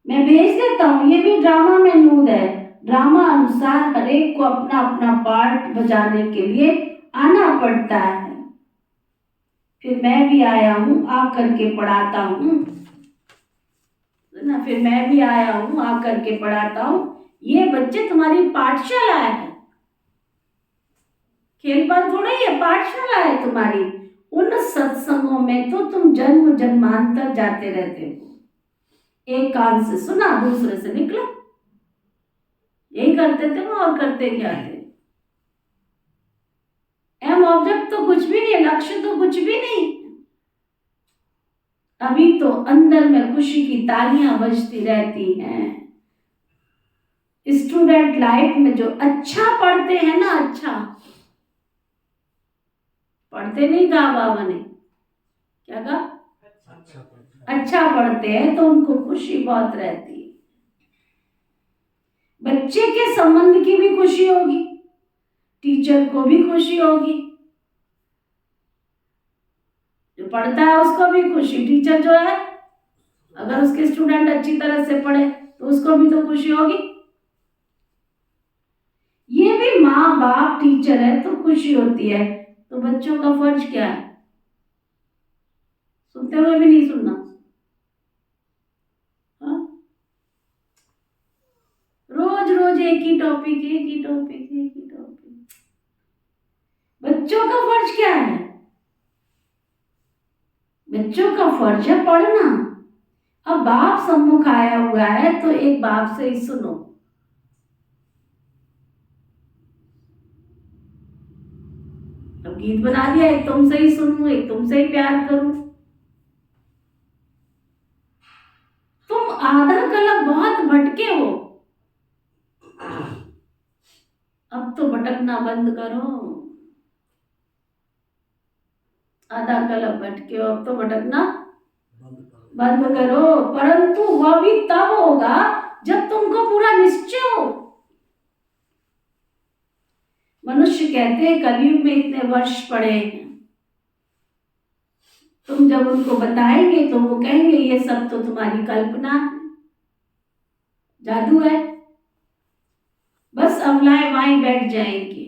मैं भेज देता हूं, ये भी ड्रामा में नूद है। ड्रामा अनुसार हरेक को अपना अपना पार्ट बजाने के लिए आना पड़ता है। फिर मैं भी आया हूं, आकर के पढ़ाता हूं ना, फिर मैं भी आया हूं, आकर के पढ़ाता हूं। ये बच्चे तुम्हारी पाठशाला है, खेल पर थोड़ा ही है, पाठशाला है तुम्हारी। उन सत्संगों में तो तुम जन्म जन्मांतर जाते रहते हो, एक कान से सुना दूसरे से निकला, यही करते थे वो, और करते क्या थे। एम ऑब्जेक्ट तो कुछ भी नहीं, लक्ष्य तो कुछ भी नहीं। अभी तो अंदर में खुशी की तालियां बजती रहती हैं। स्टूडेंट लाइफ में जो अच्छा पढ़ते हैं ना, अच्छा पढ़ते नहीं कहा बाबा ने, क्या कहा, अच्छा पढ़ते हैं तो उनको खुशी बहुत रहती है। बच्चे के संबंध की भी खुशी होगी, टीचर को भी खुशी होगी, जो पढ़ता है उसको भी खुशी। टीचर जो है अगर उसके स्टूडेंट अच्छी तरह से पढ़े तो उसको भी तो खुशी होगी। ये भी माँ बाप टीचर है तो खुशी होती है। तो बच्चों का फर्ज क्या है, सुनते हुए भी नहीं सुनना। हाँ? रोज रोज एक ही टॉपिक, एक ही टॉपिक, एक ही टॉपिक। बच्चों का फर्ज क्या है, बच्चों का फर्ज है पढ़ना। अब बाप सम्मुख आया हुआ है तो एक बाप से ही सुनो। अब गीत बना दिया, एक तुमसे ही सुनूं, एक तुमसे ही प्यार करूं। तुम आधा कलप बहुत भटके हो, अब तो भटकना बंद करो। आधा कलप भटके हो, अब तो भटकना बंद करो। परंतु वह भी तब होगा जब तुमको पूरा निश्चय हो। मनुष्य कहते हैं कलयुग में इतने वर्ष पड़े हैं, तुम जब उनको बताएंगे तो वो कहेंगे ये सब तो तुम्हारी कल्पना है, जादू है, बस अमलाएं वहीं बैठ जाएंगे।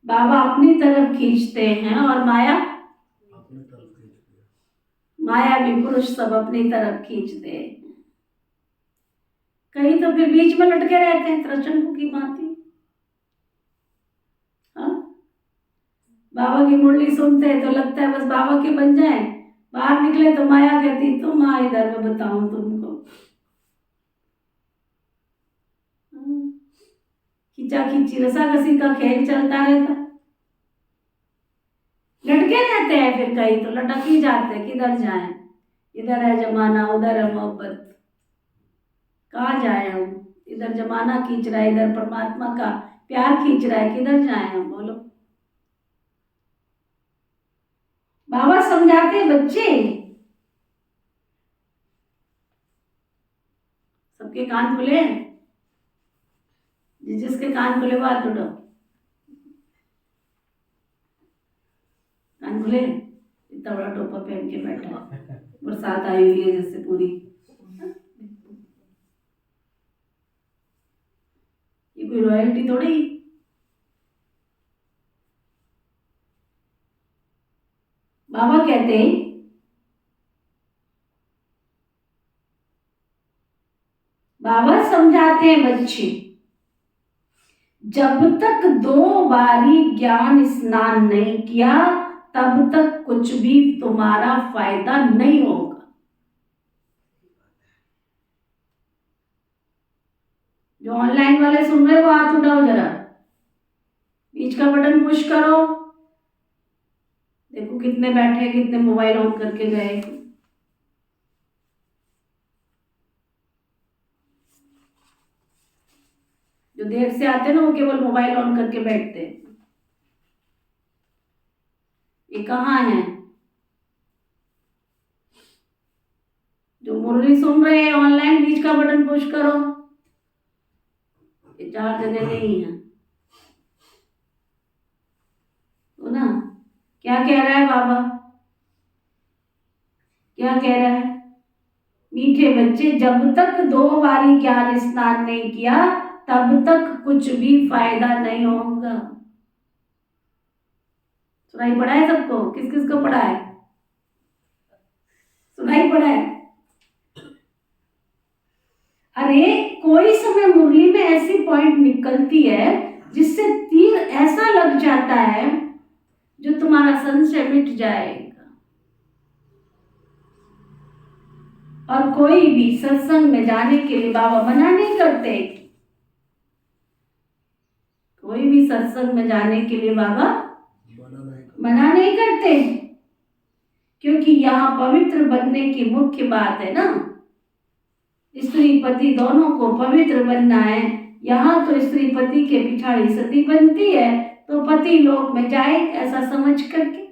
बाबा अपनी तरफ खींचते हैं और माया भी पुरुष सब अपनी तरफ खींचते हैं। कहीं तो फिर बीच में लटके रहते हैं त्रचंकु की भांति। हाँ? बाबा की मुरली सुनते हैं तो लगता है बस बाबा के बन जाए, बाहर निकले तो माया कहती तुम आ इधर, मैं बताऊं तुमको। खींचा खींची रसाकसी का खेल चलता रहता, लटके रहते हैं, फिर कहीं तो लटक ही जाते हैं, किधर जाएं, इधर है जमाना उधर है मोहब्बत, कहाँ जाए हम, इधर जमाना खींच रहा है, इधर परमात्मा का प्यार खींच रहा है, किधर जाए हम बोलो। बाबा समझाते बच्चे, सबके कान खुले हैं, जिसके कान खुले बात उठो, कान खुले, इतना बड़ा टोपा पहन के बैठा है, बरसात आई हुई है जैसे पूरी, ये कोई रॉयल्टी थोड़ी। बाबा कहते हैं बाबा समझाते हैं बच्चे, जब तक 2 बारी ज्ञान स्नान नहीं किया तब तक कुछ भी तुम्हारा फायदा नहीं होगा। जो ऑनलाइन वाले सुन रहे हो हाथ उठाओ जरा, बीच का बटन पुश करो, देखो कितने बैठे, कितने मोबाइल ऑन करके गए। जो देर से आते हैं ना वो केवल मोबाइल ऑन करके बैठते हैं, ये कहाँ है? जो मुरली सुन रहे हैं ऑनलाइन, बीच का बटन पुश करो, ये 4 जने नहीं है तो ना। क्या कह रहा है बाबा, क्या कह रहा है? मीठे बच्चे, जब तक 2 बारी ज्ञान स्नान नहीं किया तब तक कुछ भी फायदा नहीं होगा। सुनाई पड़ा है सबको? किस किस को पड़ा है? सुनाई पड़ा है? अरे कोई समय मुरली में ऐसी पॉइंट निकलती है जिससे तीर ऐसा लग जाता है जो तुम्हारा संशय मिट जाएगा। और कोई भी सत्संग में जाने के लिए बाबा मना नहीं करते, कोई भी सत्संग में जाने के लिए बाबा मना नहीं करते, क्योंकि यहाँ पवित्र बनने की मुख्य बात है ना। स्त्री पति दोनों को पवित्र बनना है। यहाँ तो स्त्री पति के पिछाड़ी सती बनती है तो पति लोक में जाए ऐसा समझ करके,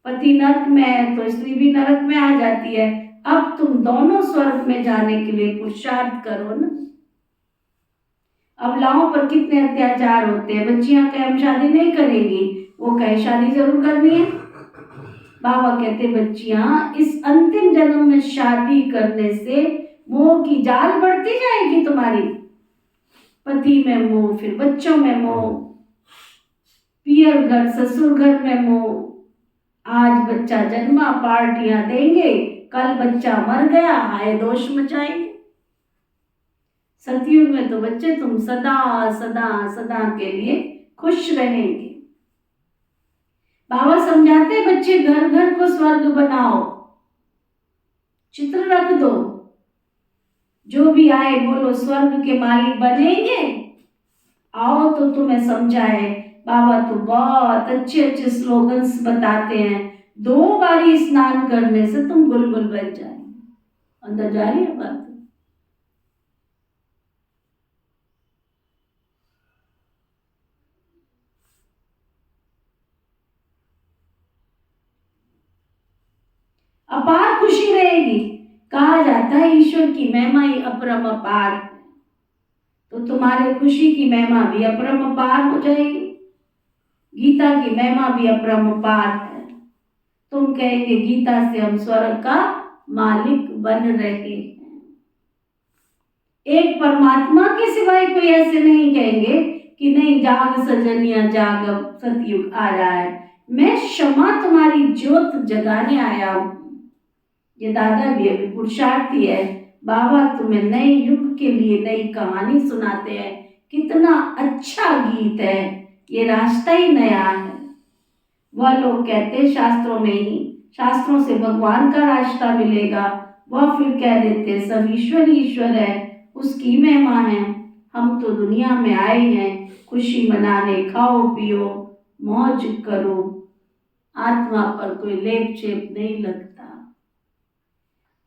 पति नरक में है तो स्त्री भी नरक में आ जाती है। अब तुम दोनों स्वर्ग में जाने के लिए पुरुषार्थ करो ना। अबलाओं पर कितने अत्याचार होते हैं, बच्चियां कहे हम शादी नहीं करेंगी, वो कहे शादी जरूर करनी है। बाबा कहते बच्चियां, इस अंतिम जन्म में शादी करने से मोह की जाल बढ़ती जाएगी तुम्हारी, पति में मोह, फिर बच्चों में मोह, पियर घर ससुर घर में मोह। आज बच्चा जन्मा पार्टियां देंगे, कल बच्चा मर गया हाय दोष मचाएंगे। सतयुग में तो बच्चे तुम सदा सदा सदा के लिए खुश रहेंगे। बाबा समझाते बच्चे घर घर को स्वर्ग बनाओ, चित्र रख दो, जो भी आए बोलो स्वर्ग के मालिक बनेंगे। आओ तो तुम्हें समझाए, बाबा तो बहुत अच्छे अच्छे स्लोगन्स बताते हैं। 2 बारी स्नान करने से तुम गुलगुल बन जाएंगे। अंदर जा रही है बात? अपार खुशी रहेगी। कहा जाता है ईश्वर की महिमा ही अपरम अपार है, तो तुम्हारे खुशी की महिमा भी अपरम अपार हो जाएगी। गीता की महिमा भी अपरम अपार है। तुम कहेंगे गीता से हम स्वर्ग का मालिक बन रहे हैं। एक परमात्मा के सिवाय कोई ऐसे नहीं कहेंगे कि नहीं जाग सजनिया जाग, अब सतयुग आ रहा है, मैं क्षमा तुम्हारी ज्योत जगाने आया हूं। ये दादा भी अभी पुरुषार्थी है। बाबा तुम्हें नए युग के लिए नई कहानी सुनाते हैं। कितना अच्छा गीत है, ये रास्ता ही नया है। वह लोग कहते शास्त्रों में ही, शास्त्रों से भगवान का रास्ता मिलेगा, वह फिर कह देते सब ईश्वर ईश्वर है, उसकी महिमा है। हम तो दुनिया में आए हैं खुशी मनाने, खाओ पियो मौज करो, आत्मा पर कोई लेप चेप नहीं लगता।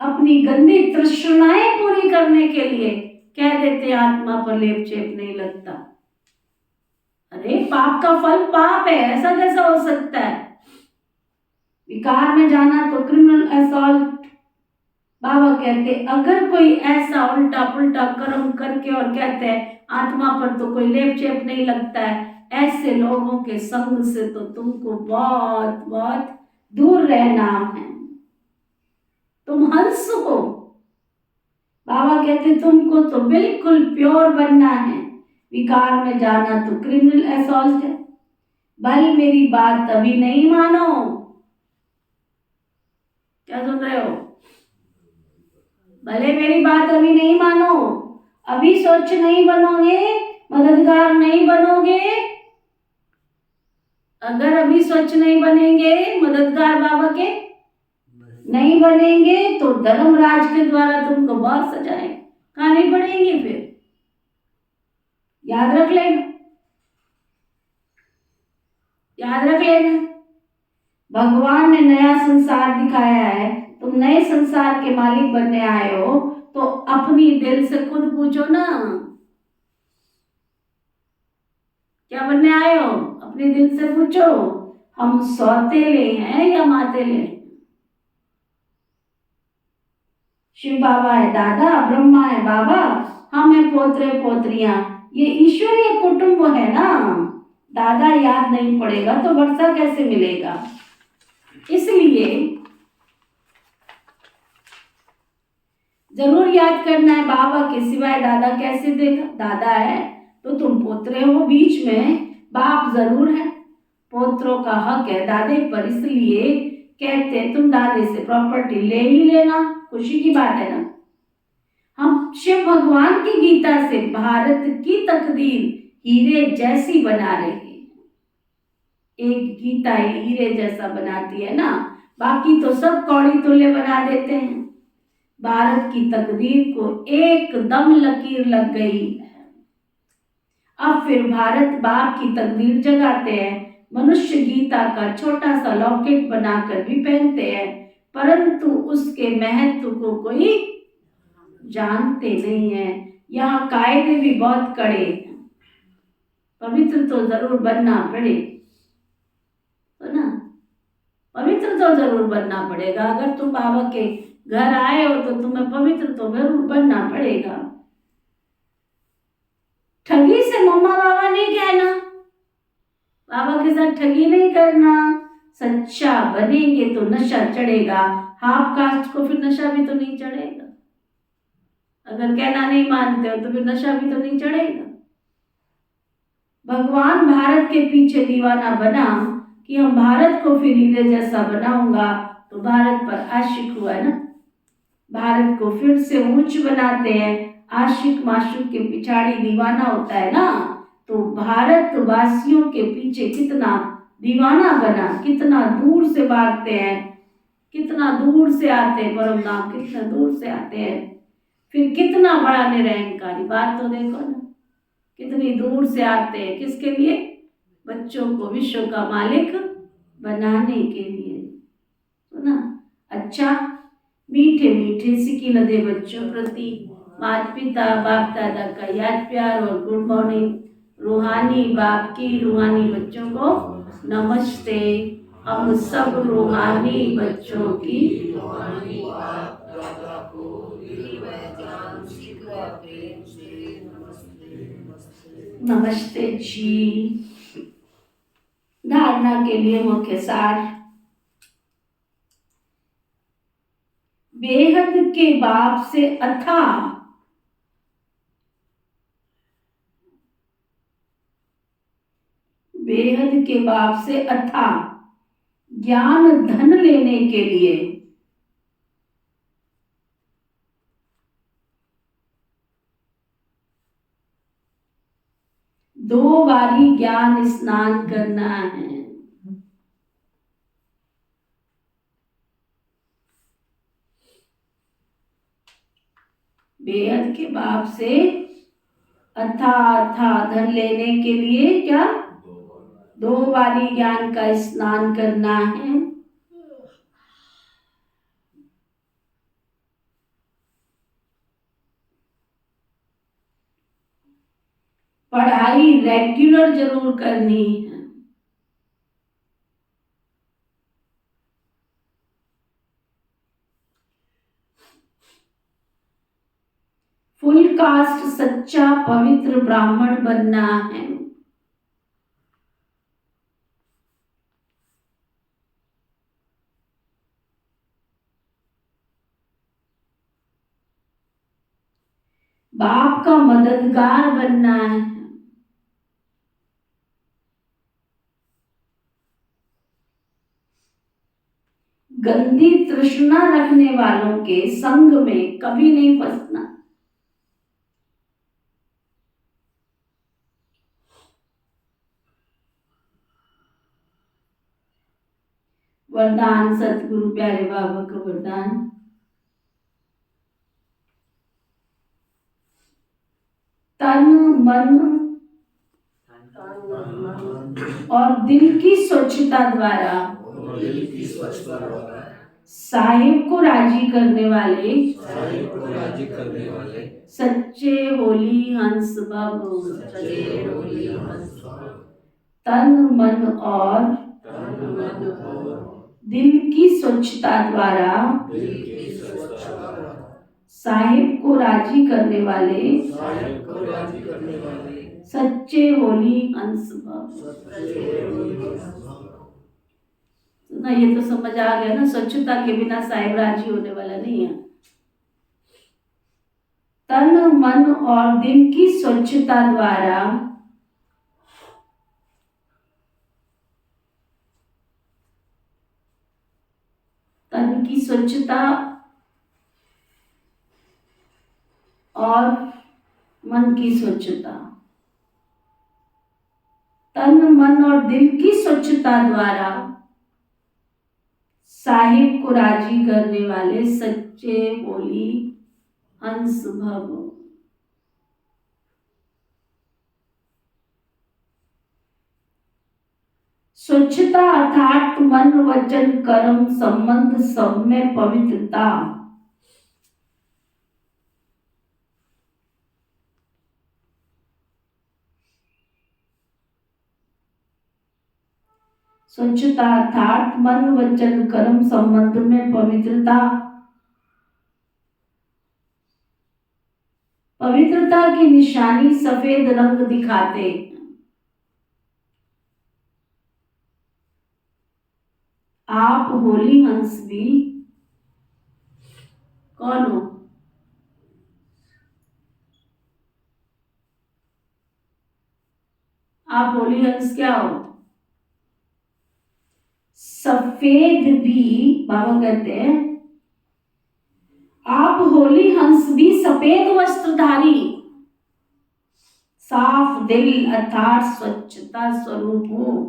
अपनी गंदी तृष्णाएं पूरी करने के लिए कह देते आत्मा पर लेप चेप नहीं लगता। अरे पाप का फल पाप है, ऐसा कैसा हो सकता है? विकार में जाना तो क्रिमिनल असॉल्ट। बाबा कहते अगर कोई ऐसा उल्टा पुल्टा कर्म करके और कहते हैं आत्मा पर तो कोई लेप चेप नहीं लगता है, ऐसे लोगों के संग से तो तुमको बहुत बहुत दूर रहना है। तुम हंस हो। बाबा कहते तुमको तो बिल्कुल प्योर बनना है। विकार में जाना तो क्रिमिनल असॉल्ट है। भले मेरी बात अभी नहीं मानो। क्या सुन रहे हो? भले मेरी बात अभी नहीं मानो, अभी स्वच्छ नहीं बनोगे, मददगार नहीं बनोगे। अगर अभी स्वच्छ नहीं बनेंगे, मददगार बाबा के नहीं बनेंगे, तो धर्मराज के द्वारा तुमको बहुत सजाएं खानी पड़ेंगी। फिर याद रख लेना, याद रख लेना। भगवान ने नया संसार दिखाया है, तुम नए संसार के मालिक बनने आए हो, तो अपनी दिल से खुद पूछो ना, क्या बनने आए हो? अपने दिल से पूछो, हम सौतेले हैं या मातेले? शिव बाबा है दादा, ब्रह्मा है बाबा, हम हैं पोतरे पोतरियां। ये ईश्वरीय कुटुंब है ना। दादा याद नहीं पड़ेगा तो वर्षा कैसे मिलेगा? इसलिए जरूर याद करना है, बाबा के सिवाय दादा कैसे देगा? दादा है तो तुम पोतरे हो, बीच में बाप जरूर है। पोत्रों का हक है दादे पर, इसलिए कहते हैं तुम दादे से प्रॉपर्टी ले ही लेना। खुशी की बात है ना। हम शिव भगवान की गीता से भारत की तकदीर हीरे जैसी बना रहे हैं। एक गीता ही हीरे जैसा बनाती है ना, बाकी तो सब कौड़ी तुल्य बना देते हैं। भारत की तकदीर को एकदम लकीर लग गई है। अब फिर भारत बाप की तकदीर जगाते हैं। मनुष्य गीता का छोटा सा लॉकेट बनाकर भी पहनते हैं, परंतु उसके महत्व को कोई जानते नहीं है। यहाँ कायदे भी बहुत कड़े हैं। पवित्र तो जरूर बनना पड़े, तो ना, पवित्र तो जरूर बनना पड़ेगा। अगर तुम बाबा के घर आए हो तो तुम्हें पवित्र तो जरूर बनना पड़ेगा। ठगी से मम्मा बाबा नहीं कहना, बाबा के साथ ठगी नहीं करना। सच्चा बनेंगे तो नशा चढ़ेगा, हाफ कास्ट को फिर नशा भी तो नहीं चढ़ेगा। अगर कहना नहीं मानते हो तो फिर नशा भी तो नहीं चढ़ेगा। भगवान भारत के पीछे दीवाना बना कि हम भारत को फिर हीरे जैसा बनाऊंगा, तो भारत पर आशिक हुआ ना। भारत को फिर से ऊंच बनाते हैं। आशिक माशूक के पिछाड़ी दीवाना होता है ना, तो भारत वासियों के पीछे कितना दीवाना बना, कितना दूर से भागते हैं, कितना दूर से आते हैं, परम नाम कितना दूर से आते हैं। फिर कितना बड़ा निरंकारी, बात तो देखो ना, कितनी दूर से आते हैं। किसके लिए? बच्चों को विश्व का मालिक बनाने के लिए, तो ना। अच्छा, मीठे मीठे सिकी लदे बच्चों प्रति माता पिता बाप दादा का याद प्यार और गुड मॉर्निंग। रूहानी बाप की रूहानी बच्चों को नमस्ते। हम सब रूहानी बच्चों की रूहानी बाप दादा को नमस्ते जी। धारणा के लिए मुख्य सार। बेहद के बाप से अथाह बेहद के बाप से अथाह ज्ञान धन लेने के लिए दो बारी ज्ञान स्नान करना है। बेहद के बाप से अथा अथा धन लेने के लिए क्या 2 बारी ज्ञान का स्नान करना है। पढ़ाई रेगुलर जरूर करनी है। फुल कास्ट सच्चा पवित्र ब्राह्मण बनना है। बाप का मददगार बनना है। गंदी तृष्णा रखने वालों के संग में कभी नहीं फंसना। वरदान सतगुरु प्यारे बाबा का वरदान। तन मन और दिल की स्वच्छता द्वारा साहिब को राजी करने वाले सच्चे होली हंस बाबू। तन मन और दिल की स्वच्छता द्वारा साहिब को राजी करने वाले सच्चे होली हंस बाबू। ना ये तो समझ आ गया ना, स्वच्छता के बिना साहिब राजी होने वाला नहीं है। तन मन और दिल की स्वच्छता द्वारा तन की स्वच्छता और मन की स्वच्छता, तन मन और दिल की स्वच्छता द्वारा साहिब को राजी करने वाले सच्चे होली हंस भव। स्वच्छता अर्थात मन वचन कर्म संबंध सब में पवित्रता। स्वच्छता अर्थात मन वचन कर्म संबंध में पवित्रता। पवित्रता की निशानी सफेद रंग दिखाते। आप होली हंस भी कौन हो? आप होली हंस क्या हो? सफेद भी बाबा कहते हैं आप होली हंस भी सफेद वस्त्रधारी, साफ दिल अर्थात स्वच्छता स्वरूप हो।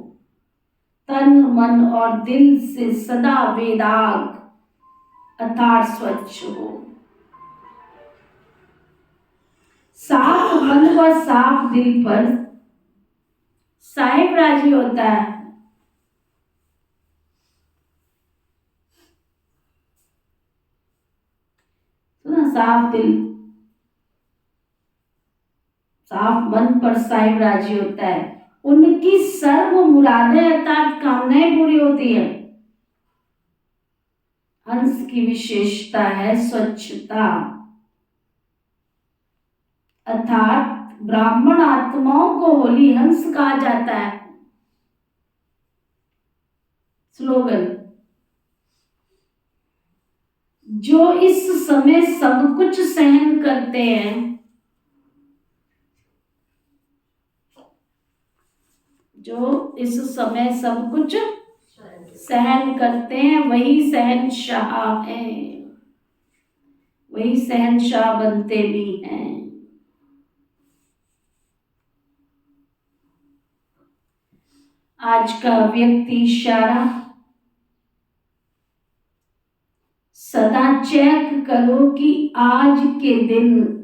तन मन और दिल से सदा वेदाग अर्थात स्वच्छ हो। साफ मन व साफ दिल पर साहिब राजी होता है। साफ दिल साफ मन पर साहिब राजी होता है। उनकी सर्व मुरादें अर्थात कामनाएं पूरी होती है। हंस की विशेषता है स्वच्छता अर्थात ब्राह्मण आत्माओं को होली हंस कहा जाता है। स्लोगन, जो इस समय सब कुछ सहन करते हैं, जो इस समय सब कुछ सहन करते हैं वही शहंशाह हैं, वही शहंशाह बनते भी हैं। आज का व्यक्ति इशारा, सदा चेक करो कि आज के दिन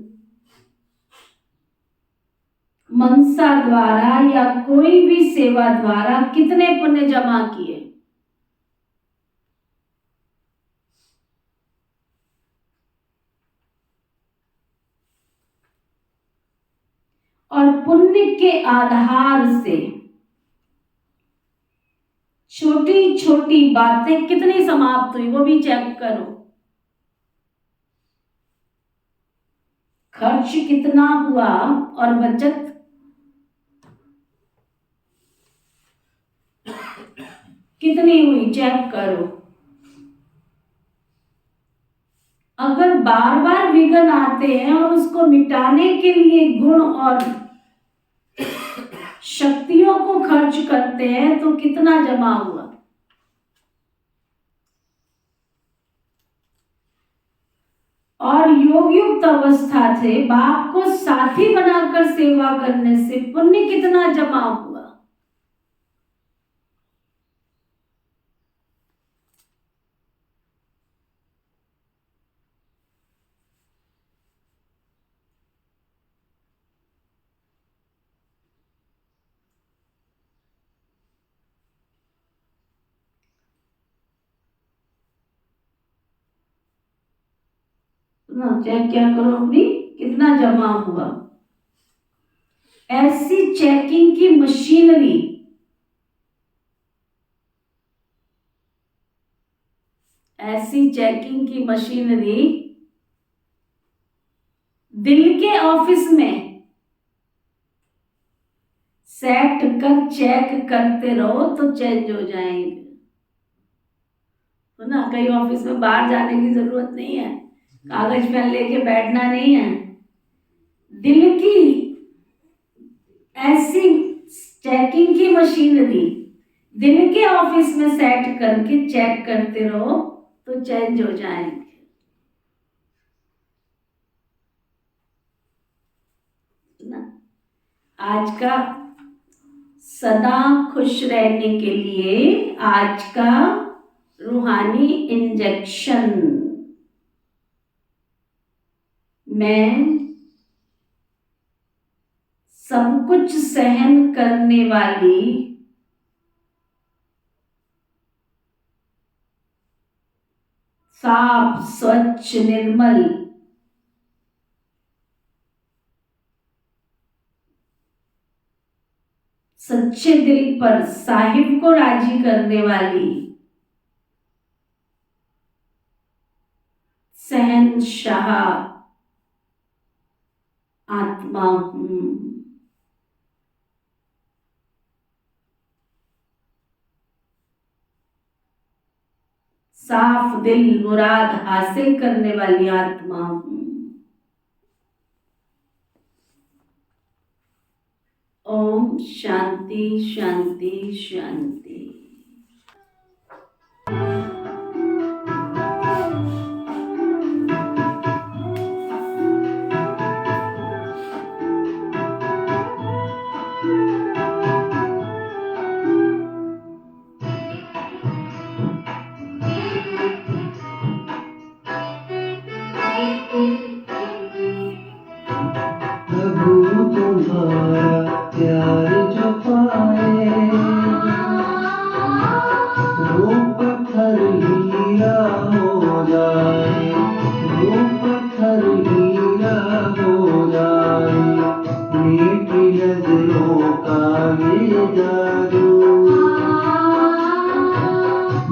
मनसा द्वारा या कोई भी सेवा द्वारा कितने पुण्य जमा किए? और पुण्य के आधार से छोटी छोटी बातें कितनी समाप्त हुई वो भी चेक करो। खर्च कितना हुआ और बचत कितनी हुई चेक करो। अगर बार बार विघ्न आते हैं और उसको मिटाने के लिए गुण और शक्तियों को खर्च करते हैं तो कितना जमा हुआ। और योग युक्त अवस्था से बाप को साथी बनाकर सेवा करने से पुण्य कितना जमा हुआ। चेक क्या करो अपनी कितना जमा हुआ। ऐसी चेकिंग की मशीनरी दिल के ऑफिस में सेट कर चेक करते रहो तो चेंज हो जाएंगे। तो ना कई ऑफिस में बाहर जाने की जरूरत नहीं है, कागज पेन लेके बैठना नहीं है। दिल की ऐसी चेकिंग की मशीनरी दिल के ऑफिस में सेट करके चेक करते रहो तो चेंज हो जाएंगे। ना आज का सदा खुश रहने के लिए आज का रूहानी इंजेक्शन मैं सब कुछ सहन करने वाली साफ स्वच्छ निर्मल सच्चे दिल पर साहिब को राजी करने वाली शहंशाह आत्मा हूं। साफ दिल मुराद हासिल करने वाली आत्मा हूं। ओम शांति शांति शांति। प्यार जो पाए वो पत्थर हीरा हो जाए, वो पत्थर हीरा हो जाए। मीठी नजरों का ये जादू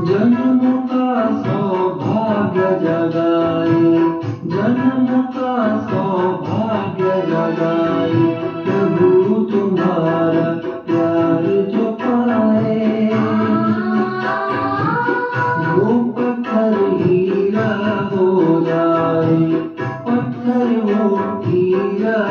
जन्म का सौभाग्य जगाए, जन्म का सौभाग्य जगाए। प्रभु तुम्हारा प्यार जो पाए वो पत्थर हीरा हो जाए, पत्थर वो हीरा